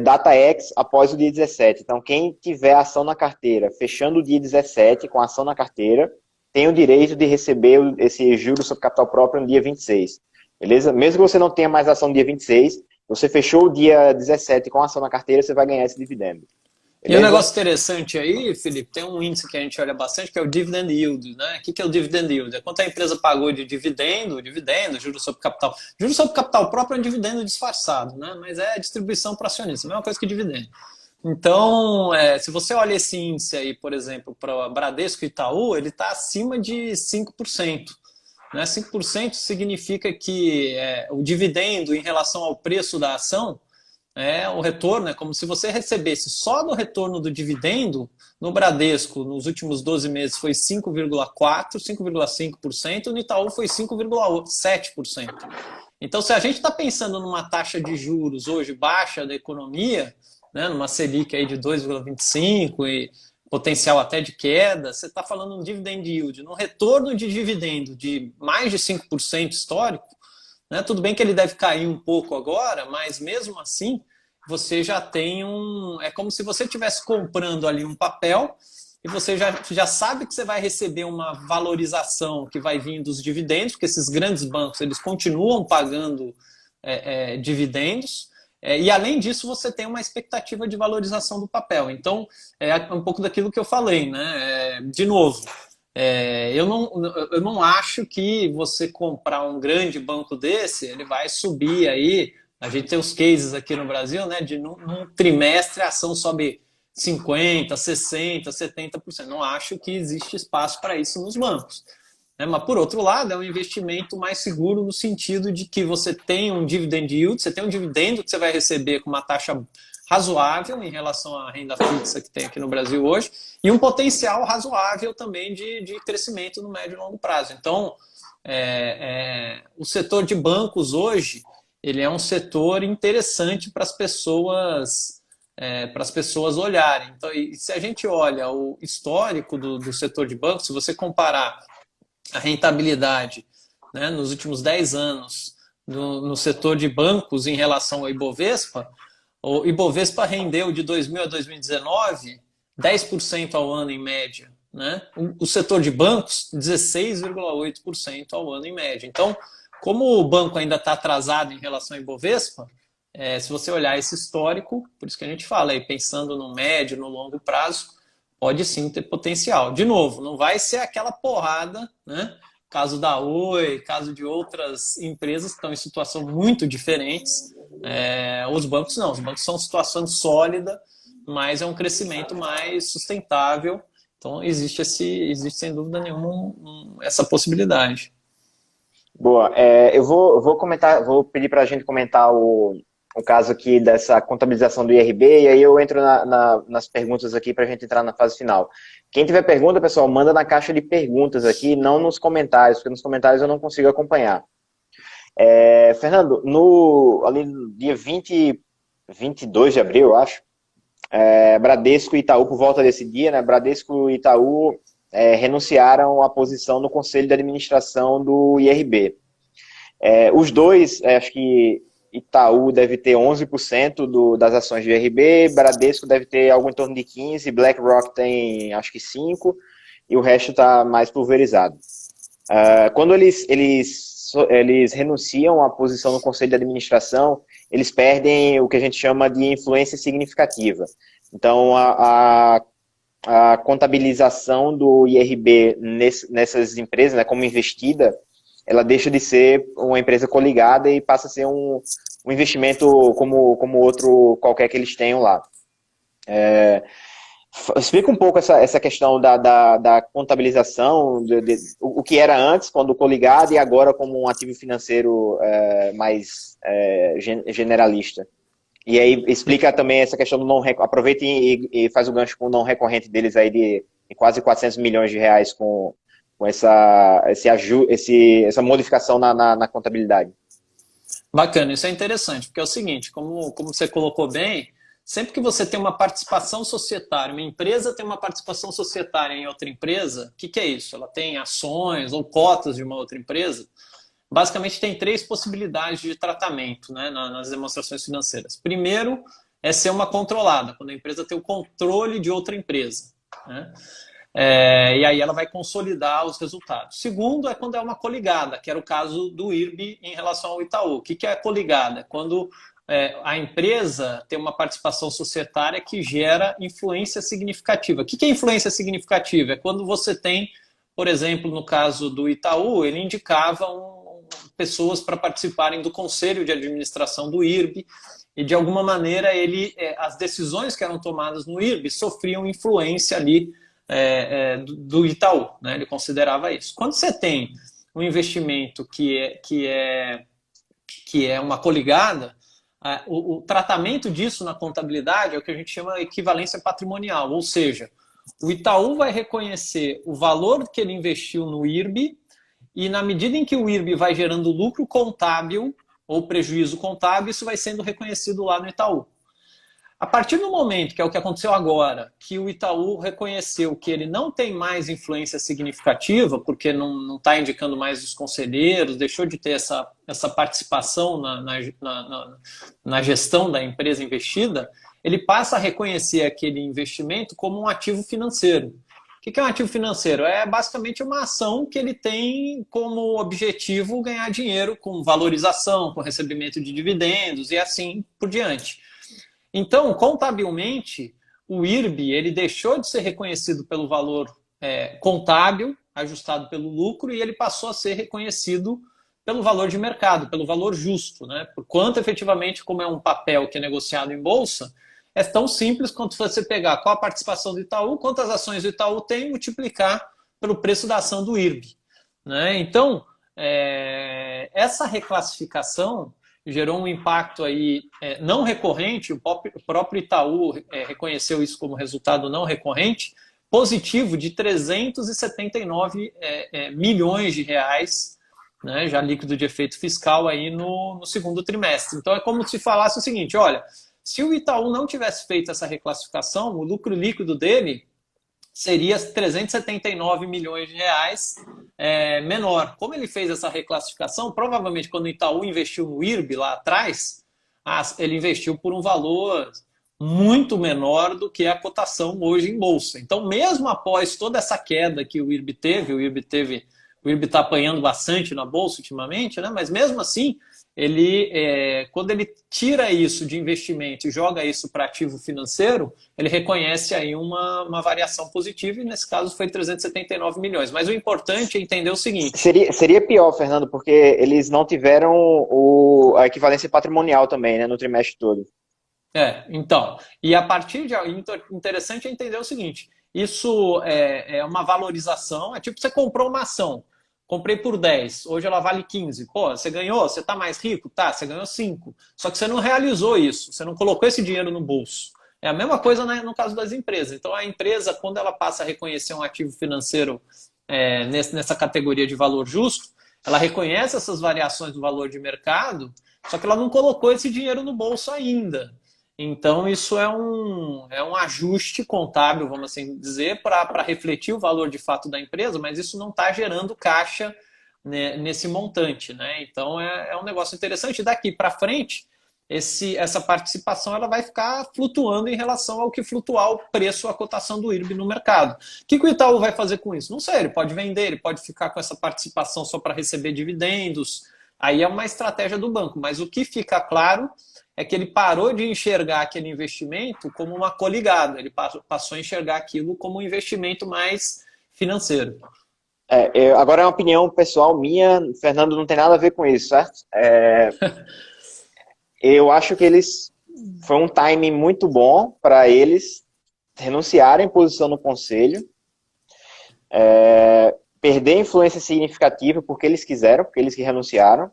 data X após o dia 17. Então, quem tiver ação na carteira, fechando o dia 17 com a ação na carteira, tem o direito de receber esse juros sobre capital próprio no dia 26. Beleza? Mesmo que você não tenha mais ação no dia 26, você fechou o dia 17 com a ação na carteira, você vai ganhar esse dividendo. Beleza? E um negócio interessante aí, Felipe, tem um índice que a gente olha bastante, que é o dividend yield, né? O que é o dividend yield? É quanto a empresa pagou de dividendo, juros sobre capital. Juros sobre capital próprio é um dividendo disfarçado, né? Mas é distribuição para acionista, a mesma coisa que dividendo. Então, se você olha esse índice aí, por exemplo, para Bradesco e Itaú, ele está acima de 5%. Né? 5% significa que o dividendo em relação ao preço da ação, o retorno é como se você recebesse só no retorno do dividendo, no Bradesco, nos últimos 12 meses foi 5,4%, 5,5%, no Itaú foi 5,7%. Então, se a gente está pensando numa taxa de juros hoje baixa da economia, né, numa Selic aí de 2,25 e potencial até de queda, você está falando um dividend yield, num retorno de dividendo de mais de 5% histórico, né, tudo bem que ele deve cair um pouco agora, mas mesmo assim, você já tem é como se você estivesse comprando ali um papel e você já sabe que você vai receber uma valorização que vai vir dos dividendos, porque esses grandes bancos eles continuam pagando dividendos, e além disso você tem uma expectativa de valorização do papel. Então, é um pouco daquilo que eu falei, né? De novo, eu não acho que você comprar um grande banco desse, ele vai subir aí. A gente tem os cases aqui no Brasil, né? De num trimestre a ação sobe 50%, 60%, 70%. Não acho que existe espaço para isso nos bancos. Mas, por outro lado, é um investimento mais seguro no sentido de que você tem um dividend yield, você tem um dividendo que você vai receber com uma taxa razoável em relação à renda fixa que tem aqui no Brasil hoje, e um potencial razoável também de crescimento no médio e longo prazo. Então, o setor de bancos hoje, ele é um setor interessante para as pessoas olharem. Então, e se a gente olha o histórico do setor de bancos, se você comparar a rentabilidade, né, nos últimos 10 anos no setor de bancos em relação ao Ibovespa, o Ibovespa rendeu de 2000 a 2019 10% ao ano em média. Né? O setor de bancos, 16,8% ao ano em média. Então, como o banco ainda está atrasado em relação ao Ibovespa, se você olhar esse histórico, por isso que a gente fala, aí, pensando no médio, no longo prazo, pode sim ter potencial. De novo, não vai ser aquela porrada, né? Caso da Oi, caso de outras empresas que estão em situação muito diferentes. Os bancos não, os bancos são uma situação sólida, mas é um crescimento mais sustentável. Então existe sem dúvida nenhuma essa possibilidade. Boa. Eu vou pedir para a gente comentar o caso aqui dessa contabilização do IRB, e aí eu entro nas perguntas aqui para a gente entrar na fase final. Quem tiver pergunta, pessoal, manda na caixa de perguntas aqui, não nos comentários, porque nos comentários eu não consigo acompanhar. Fernando, ali no dia 22 de abril, eu acho, Bradesco e Itaú, por volta desse dia, né, Bradesco e Itaú renunciaram à posição no Conselho de Administração do IRB. Os dois, acho que Itaú deve ter 11% das ações do IRB, Bradesco deve ter algo em torno de 15%, BlackRock tem acho que 5%, e o resto está mais pulverizado. Quando eles renunciam à posição no Conselho de Administração, eles perdem o que a gente chama de influência significativa. Então, a contabilização do IRB nessas empresas, né, como investida, ela deixa de ser uma empresa coligada e passa a ser um investimento como outro qualquer que eles tenham lá. Explica um pouco essa questão da contabilização, o que era antes, quando coligado, e agora como um ativo financeiro mais generalista. E aí explica também essa questão do não recorrente, aproveita e faz o gancho com o não recorrente deles aí de quase 400 milhões de reais com essa modificação na contabilidade. Bacana, isso é interessante, porque é o seguinte, como você colocou bem, sempre que você tem uma participação societária, uma empresa tem uma participação societária em outra empresa, o que é isso? Ela tem ações ou cotas de uma outra empresa. Basicamente tem 3 possibilidades de tratamento, né, nas demonstrações financeiras. Primeiro é ser uma controlada, quando a empresa tem o controle de outra empresa, né? E aí ela vai consolidar os resultados. Segundo é quando é uma coligada, que era o caso do IRB em relação ao Itaú. O que é a coligada? Quando a empresa tem uma participação societária que gera influência significativa. O que é influência significativa? É quando você tem, por exemplo, no caso do Itaú, ele indicava pessoas para participarem do conselho de administração do IRB, e de alguma maneira as decisões que eram tomadas no IRB sofriam influência ali do Itaú, né? Ele considerava isso. Quando você tem um investimento que é uma coligada, o tratamento disso na contabilidade é o que a gente chama de equivalência patrimonial, ou seja, o Itaú vai reconhecer o valor que ele investiu no IRB e na medida em que o IRB vai gerando lucro contábil ou prejuízo contábil, isso vai sendo reconhecido lá no Itaú. A partir do momento, que é o que aconteceu agora, que o Itaú reconheceu que ele não tem mais influência significativa, porque não está indicando mais os conselheiros, deixou de ter essa participação na gestão da empresa investida, ele passa a reconhecer aquele investimento como um ativo financeiro. O que é um ativo financeiro? É basicamente uma ação que ele tem como objetivo ganhar dinheiro com valorização, com recebimento de dividendos e assim por diante. Então, contabilmente, o IRB ele deixou de ser reconhecido pelo valor contábil, ajustado pelo lucro, e ele passou a ser reconhecido pelo valor de mercado, pelo valor justo, né? Por quanto efetivamente, como é um papel que é negociado em bolsa, é tão simples quanto você pegar qual a participação do Itaú, quantas ações o Itaú tem, e multiplicar pelo preço da ação do IRB, né? Então, essa reclassificação gerou um impacto aí não recorrente, o próprio Itaú reconheceu isso como resultado não recorrente, positivo de 379 milhões de reais, né, já líquido de efeito fiscal aí no segundo trimestre. Então é como se falasse o seguinte, olha, se o Itaú não tivesse feito essa reclassificação, o lucro líquido dele seria 379 milhões de reais menor. Como ele fez essa reclassificação, provavelmente quando o Itaú investiu no IRB lá atrás, ele investiu por um valor muito menor do que a cotação hoje em bolsa. Então, mesmo após toda essa queda que o IRB teve, o IRB está apanhando bastante na bolsa ultimamente, né? Mas mesmo assim, quando ele tira isso de investimento e joga isso para ativo financeiro, ele reconhece aí uma variação positiva e nesse caso foi 379 milhões. Mas o importante é entender o seguinte... Seria pior, Fernando, porque eles não tiveram a equivalência patrimonial também, né, no trimestre todo. Então, e a partir de... Interessante é entender o seguinte, isso é uma valorização, é tipo você comprou uma ação, comprei por 10, hoje ela vale 15. Pô, você ganhou? Você está mais rico? Tá, você ganhou 5. Só que você não realizou isso, você não colocou esse dinheiro no bolso. É a mesma coisa no caso das empresas. Então a empresa, quando ela passa a reconhecer um ativo financeiro nessa categoria de valor justo, ela reconhece essas variações do valor de mercado, só que ela não colocou esse dinheiro no bolso ainda. Então, isso é um ajuste contábil, vamos assim dizer, para refletir o valor de fato da empresa, mas isso não está gerando caixa, né, nesse montante, né? Então, é um negócio interessante. Daqui para frente, essa participação ela vai ficar flutuando em relação ao que flutuar o preço, a cotação do IRB no mercado. O que o Itaú vai fazer com isso? Não sei, ele pode vender, ele pode ficar com essa participação só para receber dividendos. Aí é uma estratégia do banco, mas o que fica claro é que ele parou de enxergar aquele investimento como uma coligada, ele passou a enxergar aquilo como um investimento mais financeiro. Agora é uma opinião pessoal minha, Fernando, não tem nada a ver com isso, certo? Eu acho que foi um timing muito bom para eles renunciarem posição no conselho, perder influência significativa porque eles quiseram, porque eles que renunciaram,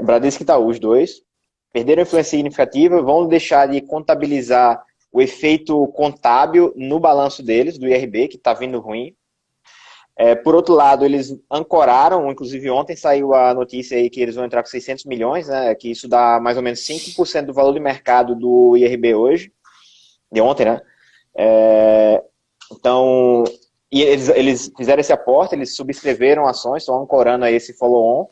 Bradesco e Itaú, os dois, perderam influência significativa, vão deixar de contabilizar o efeito contábil no balanço deles, do IRB, que está vindo ruim. Por outro lado, eles ancoraram, inclusive ontem saiu a notícia aí que eles vão entrar com 600 milhões, né, que isso dá mais ou menos 5% do valor de mercado do IRB hoje, de ontem, né? Então, e eles fizeram esse aporte, eles subscreveram ações, estão ancorando aí esse follow-on,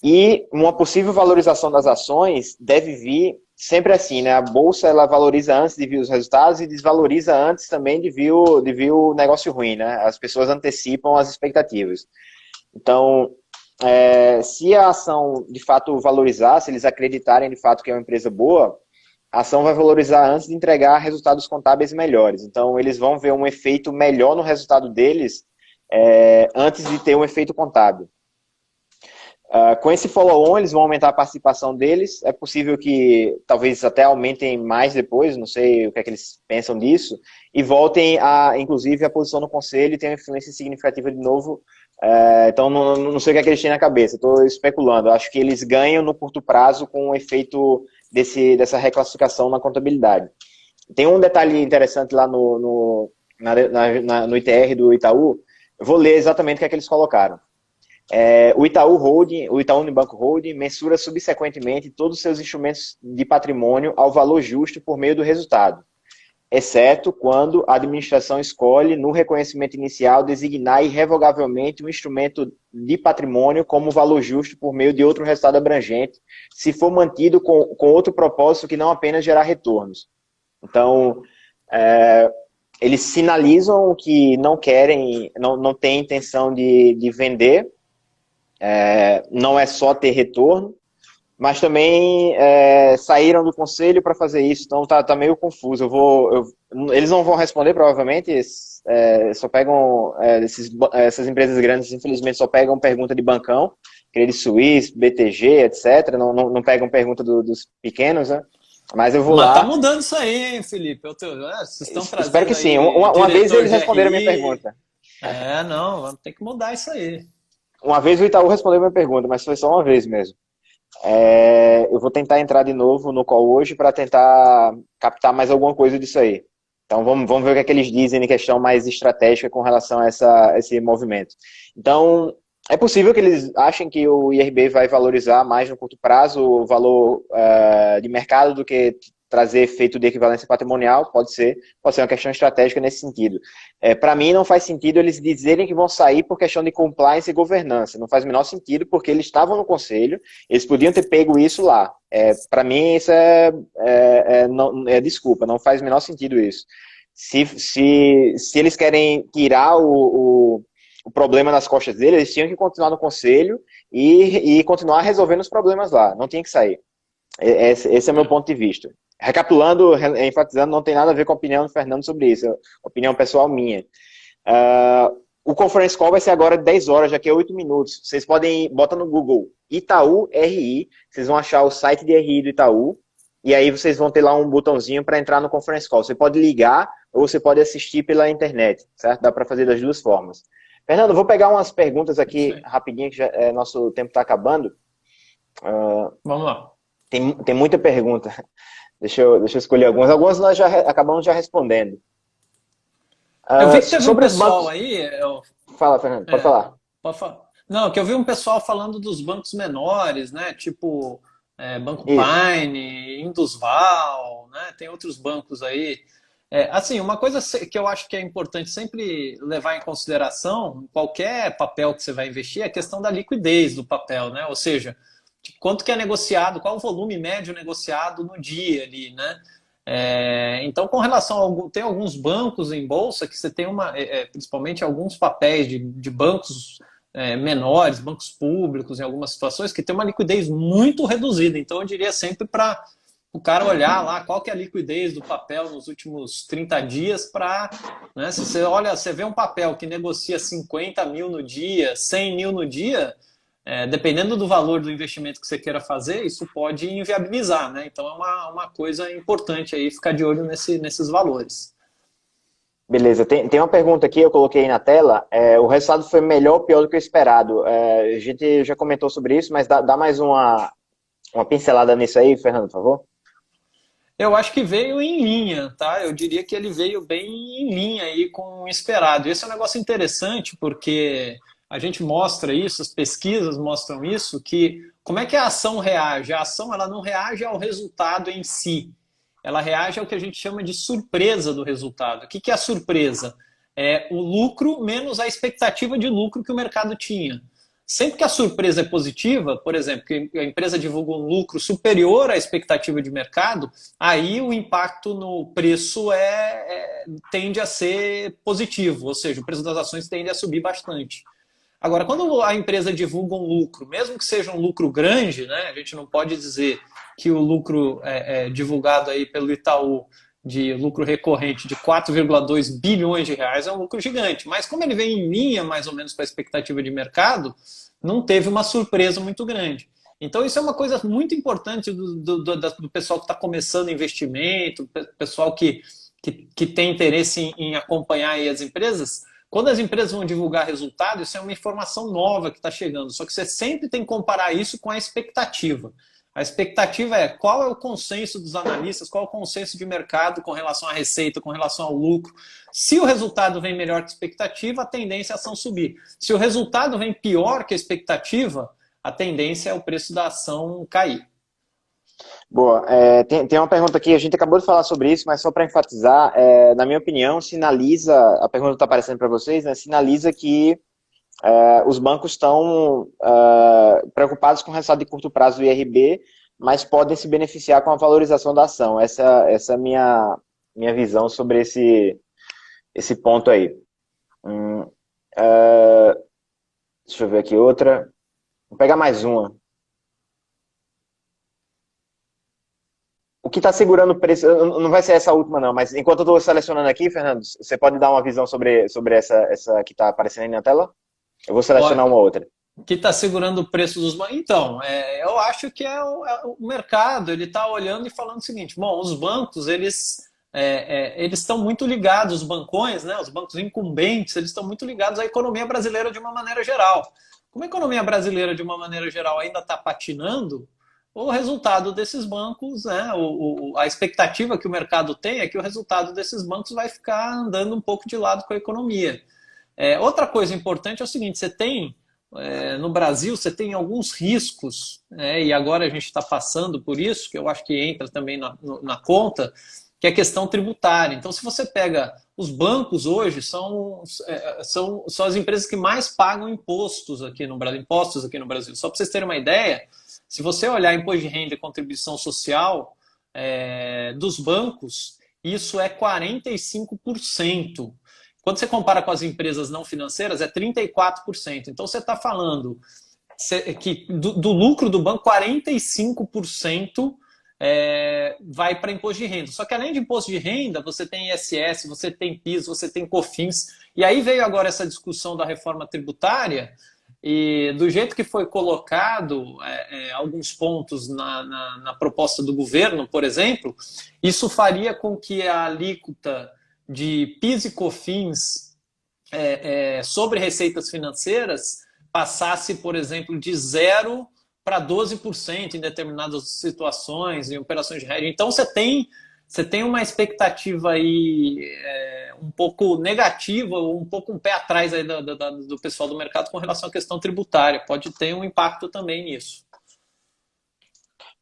e uma possível valorização das ações deve vir sempre assim, né? A bolsa ela valoriza antes de vir os resultados e desvaloriza antes também de vir o negócio ruim, né? As pessoas antecipam as expectativas. Então, se a ação de fato valorizar, se eles acreditarem de fato que é uma empresa boa, a ação vai valorizar antes de entregar resultados contábeis melhores. Então, eles vão ver um efeito melhor no resultado deles antes de ter um efeito contábil. Com esse follow-on, eles vão aumentar a participação deles. É possível que talvez até aumentem mais depois, não sei o que é que eles pensam disso, e voltem a, inclusive, a posição no conselho e tenham influência significativa de novo. Então, não sei o que é que eles têm na cabeça, estou especulando. Acho que eles ganham no curto prazo com o efeito dessa reclassificação na contabilidade. Tem um detalhe interessante lá no ITR do Itaú, eu vou ler exatamente o que é que eles colocaram. O Itaú Unibanco Holding mensura subsequentemente todos os seus instrumentos de patrimônio ao valor justo por meio do resultado, exceto quando a administração escolhe, no reconhecimento inicial, designar irrevogavelmente um instrumento de patrimônio como valor justo por meio de outro resultado abrangente, se for mantido com outro propósito que não apenas gerar retornos. Então, eles sinalizam que não querem, não têm intenção de vender, não é só ter retorno, mas também saíram do conselho para fazer isso, então tá meio confuso. Eles não vão responder, provavelmente, só pegam, essas empresas grandes, infelizmente, só pegam pergunta de bancão, Credit Suisse, BTG, etc., não pegam pergunta dos pequenos, né? Mas eu vou lá. Tá mudando isso aí, hein, Felipe? Vocês estão trazendo. Espero que sim. Uma vez eles responderam a minha pergunta. Não, tem que mudar isso aí. Uma vez o Itaú respondeu a minha pergunta, mas foi só uma vez mesmo. Eu vou tentar entrar de novo no call hoje para tentar captar mais alguma coisa disso aí. Então vamos ver o que é que eles dizem em questão mais estratégica com relação a esse movimento. Então, é possível que eles achem que o IRB vai valorizar mais no curto prazo o valor de mercado do que trazer efeito de equivalência patrimonial, pode ser uma questão estratégica nesse sentido. Para mim, não faz sentido eles dizerem que vão sair por questão de compliance e governança. Não faz o menor sentido, porque eles estavam no conselho, eles podiam ter pego isso lá. Para mim, isso desculpa, não faz o menor sentido isso. Se eles querem tirar o problema das costas deles, eles tinham que continuar no conselho e continuar resolvendo os problemas lá, não tinha que sair. Esse é o meu ponto de vista. Recapitulando, enfatizando, não tem nada a ver com a opinião do Fernando sobre isso, é opinião pessoal minha. O conference call vai ser agora 10 horas, já que é 8 minutos. Vocês podem, bota no Google Itaú RI, vocês vão achar o site de RI do Itaú, e aí vocês vão ter lá um botãozinho para entrar no conference call. Você pode ligar ou você pode assistir pela internet, certo? Dá para fazer das duas formas. Fernando, vou pegar umas perguntas aqui rapidinho, que nosso tempo está acabando. Vamos lá. Tem muita pergunta. Deixa eu escolher algumas. Algumas nós acabamos já respondendo. Eu vi que teve um pessoal aí... Fala, Fernando, pode falar. Pode falar. Não, que eu vi um pessoal falando dos bancos menores, né? Tipo Banco Isso. Pine, Indusval, né? Tem outros bancos aí. Assim, uma coisa que eu acho que é importante sempre levar em consideração, qualquer papel que você vai investir, é a questão da liquidez do papel, né? Ou seja, quanto que é negociado, qual o volume médio negociado no dia ali, né? Então, com relação tem alguns bancos em bolsa que você tem principalmente alguns papéis de bancos menores, bancos públicos em algumas situações, que tem uma liquidez muito reduzida. Então, eu diria sempre para o cara olhar lá qual que é a liquidez do papel nos últimos 30 dias para, né, se você vê um papel que negocia 50 mil no dia, 100 mil no dia, dependendo do valor do investimento que você queira fazer, isso pode inviabilizar, né? Então é uma coisa importante aí ficar de olho nesses valores. Beleza, tem uma pergunta aqui, eu coloquei na tela. O resultado foi melhor ou pior do que o esperado? A gente já comentou sobre isso, mas dá mais uma pincelada nisso aí, Fernando, por favor? Eu acho que veio em linha, tá? Eu diria que ele veio bem em linha aí com o esperado. Esse é um negócio interessante porque a gente mostra isso, as pesquisas mostram isso, que como é que a ação reage? A ação ela não reage ao resultado em si, ela reage ao que a gente chama de surpresa do resultado. O que é a surpresa? É o lucro menos a expectativa de lucro que o mercado tinha. Sempre que a surpresa é positiva, por exemplo, que a empresa divulga um lucro superior à expectativa de mercado, aí o impacto no preço tende a ser positivo, ou seja, o preço das ações tende a subir bastante. Agora, quando a empresa divulga um lucro, mesmo que seja um lucro grande, né, a gente não pode dizer que o lucro divulgado aí pelo Itaú de lucro recorrente de 4,2 bilhões de reais é um lucro gigante. Mas como ele vem em linha, mais ou menos, com a expectativa de mercado, não teve uma surpresa muito grande. Então, isso é uma coisa muito importante do pessoal que está começando investimento, pessoal que tem interesse em acompanhar aí as empresas. Quando as empresas vão divulgar resultado, isso é uma informação nova que está chegando. Só que você sempre tem que comparar isso com a expectativa. A expectativa é qual é o consenso dos analistas, qual é o consenso de mercado com relação à receita, com relação ao lucro. Se o resultado vem melhor que a expectativa, a tendência é a ação subir. Se o resultado vem pior que a expectativa, a tendência é o preço da ação cair. Boa. Tem uma pergunta aqui, a gente acabou de falar sobre isso, mas só para enfatizar, na minha opinião, sinaliza, a pergunta está aparecendo para vocês, né, sinaliza que os bancos estão preocupados com o resultado de curto prazo do IRB, mas podem se beneficiar com a valorização da ação. Essa é a minha visão sobre esse ponto aí. Deixa eu ver aqui outra. Vou pegar mais uma. O que está segurando o preço, não vai ser essa última não, mas enquanto eu estou selecionando aqui, Fernando, você pode dar uma visão sobre essa que está aparecendo aí na tela? Eu vou selecionar uma outra. O que está segurando o preço dos bancos? Então, eu acho que o mercado, ele está olhando e falando o seguinte, bom, os bancos, eles estão muito ligados, os bancões, né, os bancos incumbentes, eles estão muito ligados à economia brasileira de uma maneira geral. Como a economia brasileira, de uma maneira geral, ainda está patinando, o resultado desses bancos, né, a expectativa que o mercado tem é que o resultado desses bancos vai ficar andando um pouco de lado com a economia. Outra coisa importante é o seguinte, você tem, no Brasil, você tem alguns riscos, e agora a gente está passando por isso, que eu acho que entra também na conta, que é a questão tributária. Então, se você pega os bancos hoje, são as empresas que mais pagam impostos aqui no Brasil. Só para vocês terem uma ideia, se você olhar imposto de renda e contribuição social dos bancos, isso é 45%. Quando você compara com as empresas não financeiras, é 34%. Então, você está falando que do lucro do banco, 45% vai para imposto de renda. Só que além de imposto de renda, você tem ISS, você tem PIS, você tem COFINS. E aí veio agora essa discussão da reforma tributária, e do jeito que foi colocado alguns pontos na proposta do governo, por exemplo, isso faria com que a alíquota de PIS e COFINS sobre receitas financeiras passasse, por exemplo, de 0% para 12% em determinadas situações, em operações de hedging. Então, você tem uma expectativa aí um pouco negativa, um pouco um pé atrás aí do pessoal do mercado com relação à questão tributária. Pode ter um impacto também nisso.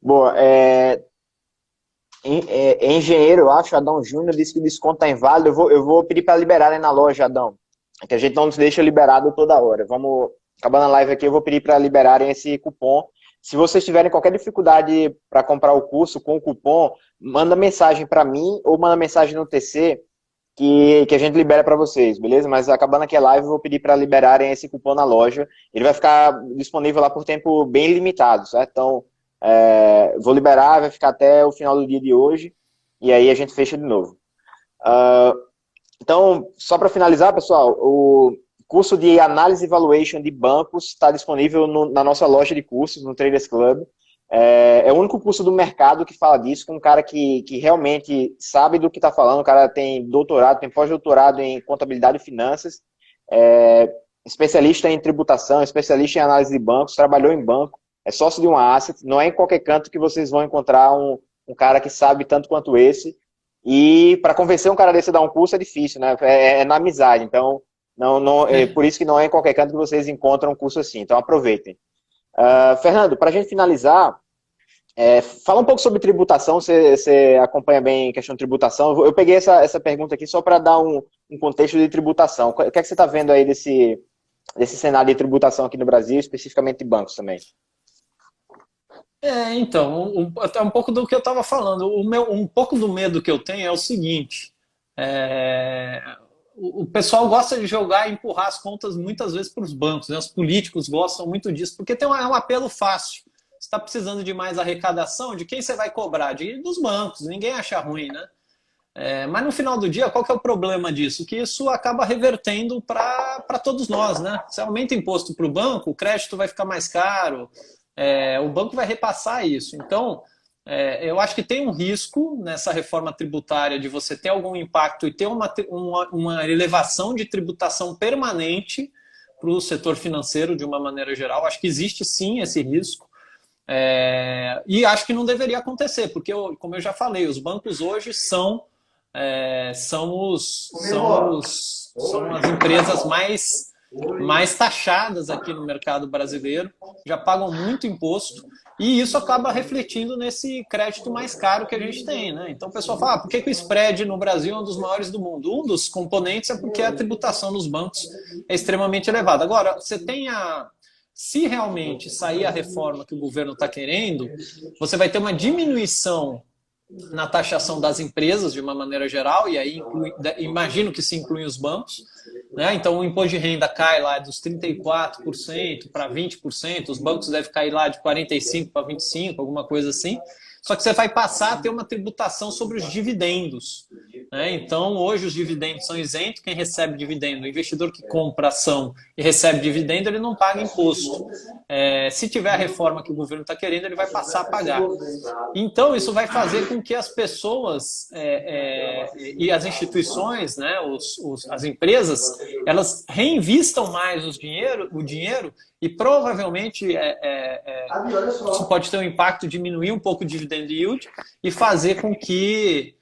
Boa. Engenheiro, eu acho, Adão Júnior disse que o desconto está inválido. Eu vou pedir para liberarem na loja, Adão. Que a gente não nos deixa liberado toda hora. Vamos, acabando a live aqui, eu vou pedir para liberarem esse cupom. Se vocês tiverem qualquer dificuldade para comprar o curso com o cupom, manda mensagem para mim ou manda mensagem no TC que a gente libera para vocês, beleza? Mas acabando aqui a live, eu vou pedir para liberarem esse cupom na loja. Ele vai ficar disponível lá por tempo bem limitado, certo? Então, vou liberar, vai ficar até o final do dia de hoje e aí a gente fecha de novo. Então, só para finalizar, pessoal, o curso de análise e valuation de bancos está disponível na nossa loja de cursos, no Traders Club. É o único curso do mercado que fala disso, com um cara que realmente sabe do que está falando. O cara tem doutorado, tem pós-doutorado em contabilidade e finanças, especialista em tributação, especialista em análise de bancos, trabalhou em banco, é sócio de uma asset. Não é em qualquer canto que vocês vão encontrar um cara que sabe tanto quanto esse. E para convencer um cara desse a dar um curso é difícil, né? É na amizade. Então, por isso que não é em qualquer canto que vocês encontram um curso assim. Então, aproveitem. Fernando, para a gente finalizar, fala um pouco sobre tributação. Você acompanha bem a questão de tributação. Eu peguei essa pergunta aqui só para dar um contexto de tributação. O que é que você está vendo aí desse cenário de tributação aqui no Brasil, especificamente de bancos também? Então, até um pouco do que eu estava falando. Um pouco do medo que eu tenho é o seguinte: o pessoal gosta de jogar e empurrar as contas muitas vezes para os bancos, né? Os políticos gostam muito disso, porque tem um apelo fácil. Você está precisando de mais arrecadação, de quem você vai cobrar? Dos bancos, ninguém acha ruim, né? Mas no final do dia, qual que é o problema disso? Que isso acaba revertendo para todos nós, né? Se aumenta o imposto para o banco, o crédito vai ficar mais caro, o banco vai repassar isso. Então, eu acho que tem um risco nessa reforma tributária de você ter algum impacto e ter uma elevação de tributação permanente para o setor financeiro de uma maneira geral. Acho que existe sim esse risco. E acho que não deveria acontecer, porque, como eu já falei, os bancos hoje são as empresas mais taxadas aqui no mercado brasileiro, já pagam muito imposto, e isso acaba refletindo nesse crédito mais caro que a gente tem, né? Então o pessoal fala, por que o spread no Brasil é um dos maiores do mundo? Um dos componentes é porque a tributação nos bancos é extremamente elevada. Agora, se realmente sair a reforma que o governo está querendo, você vai ter uma diminuição na taxação das empresas de uma maneira geral, e aí imagino que se incluem os bancos, né? Então o imposto de renda cai lá dos 34% para 20%, os bancos devem cair lá de 45% para 25%, alguma coisa assim. Só que você vai passar a ter uma tributação sobre os dividendos, né? Então, hoje os dividendos são isentos, quem recebe dividendo, o investidor que compra ação e recebe dividendo, ele não paga imposto. Se tiver a reforma que o governo está querendo, ele vai passar a pagar. Então, isso vai fazer com que as pessoas e as instituições, né, as empresas, elas reinvistam mais o dinheiro e provavelmente isso pode ter um impacto, diminuir um pouco o dividend yield e fazer com que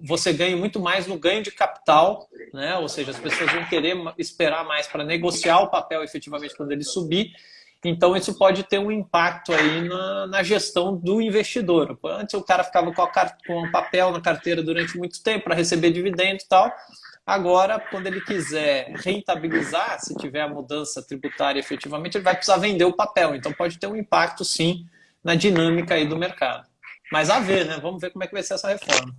você ganhe muito mais no ganho de capital, né? Ou seja, as pessoas vão querer esperar mais para negociar o papel efetivamente quando ele subir. Então isso pode ter um impacto aí na gestão do investidor. Antes o cara ficava com o papel na carteira durante muito tempo para receber dividendo e tal. Agora, quando ele quiser rentabilizar, se tiver a mudança tributária efetivamente, ele vai precisar vender o papel. Então pode ter um impacto, sim, na dinâmica aí do mercado. Mas a ver, né? Vamos ver como é que vai ser essa reforma.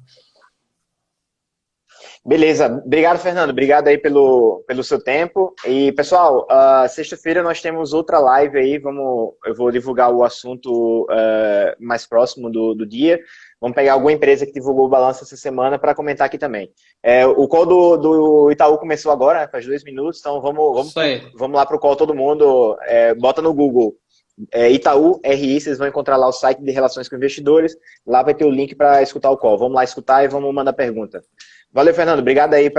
Beleza. Obrigado, Fernando. Obrigado aí pelo seu tempo. E, pessoal, sexta-feira nós temos outra live aí. Eu vou divulgar o assunto mais próximo do dia. Vamos pegar alguma empresa que divulgou o balanço essa semana para comentar aqui também. O call do Itaú começou agora, né, faz 2 minutos, então vamos lá para o call todo mundo. Bota no Google Itaú RI, vocês vão encontrar lá o site de relações com investidores. Lá vai ter o link para escutar o call. Vamos lá escutar e vamos mandar pergunta. Valeu, Fernando. Obrigado aí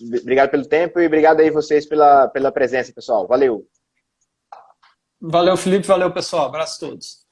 obrigado pelo tempo e obrigado aí vocês pela presença, pessoal. Valeu. Valeu, Felipe. Valeu, pessoal. Abraço a todos.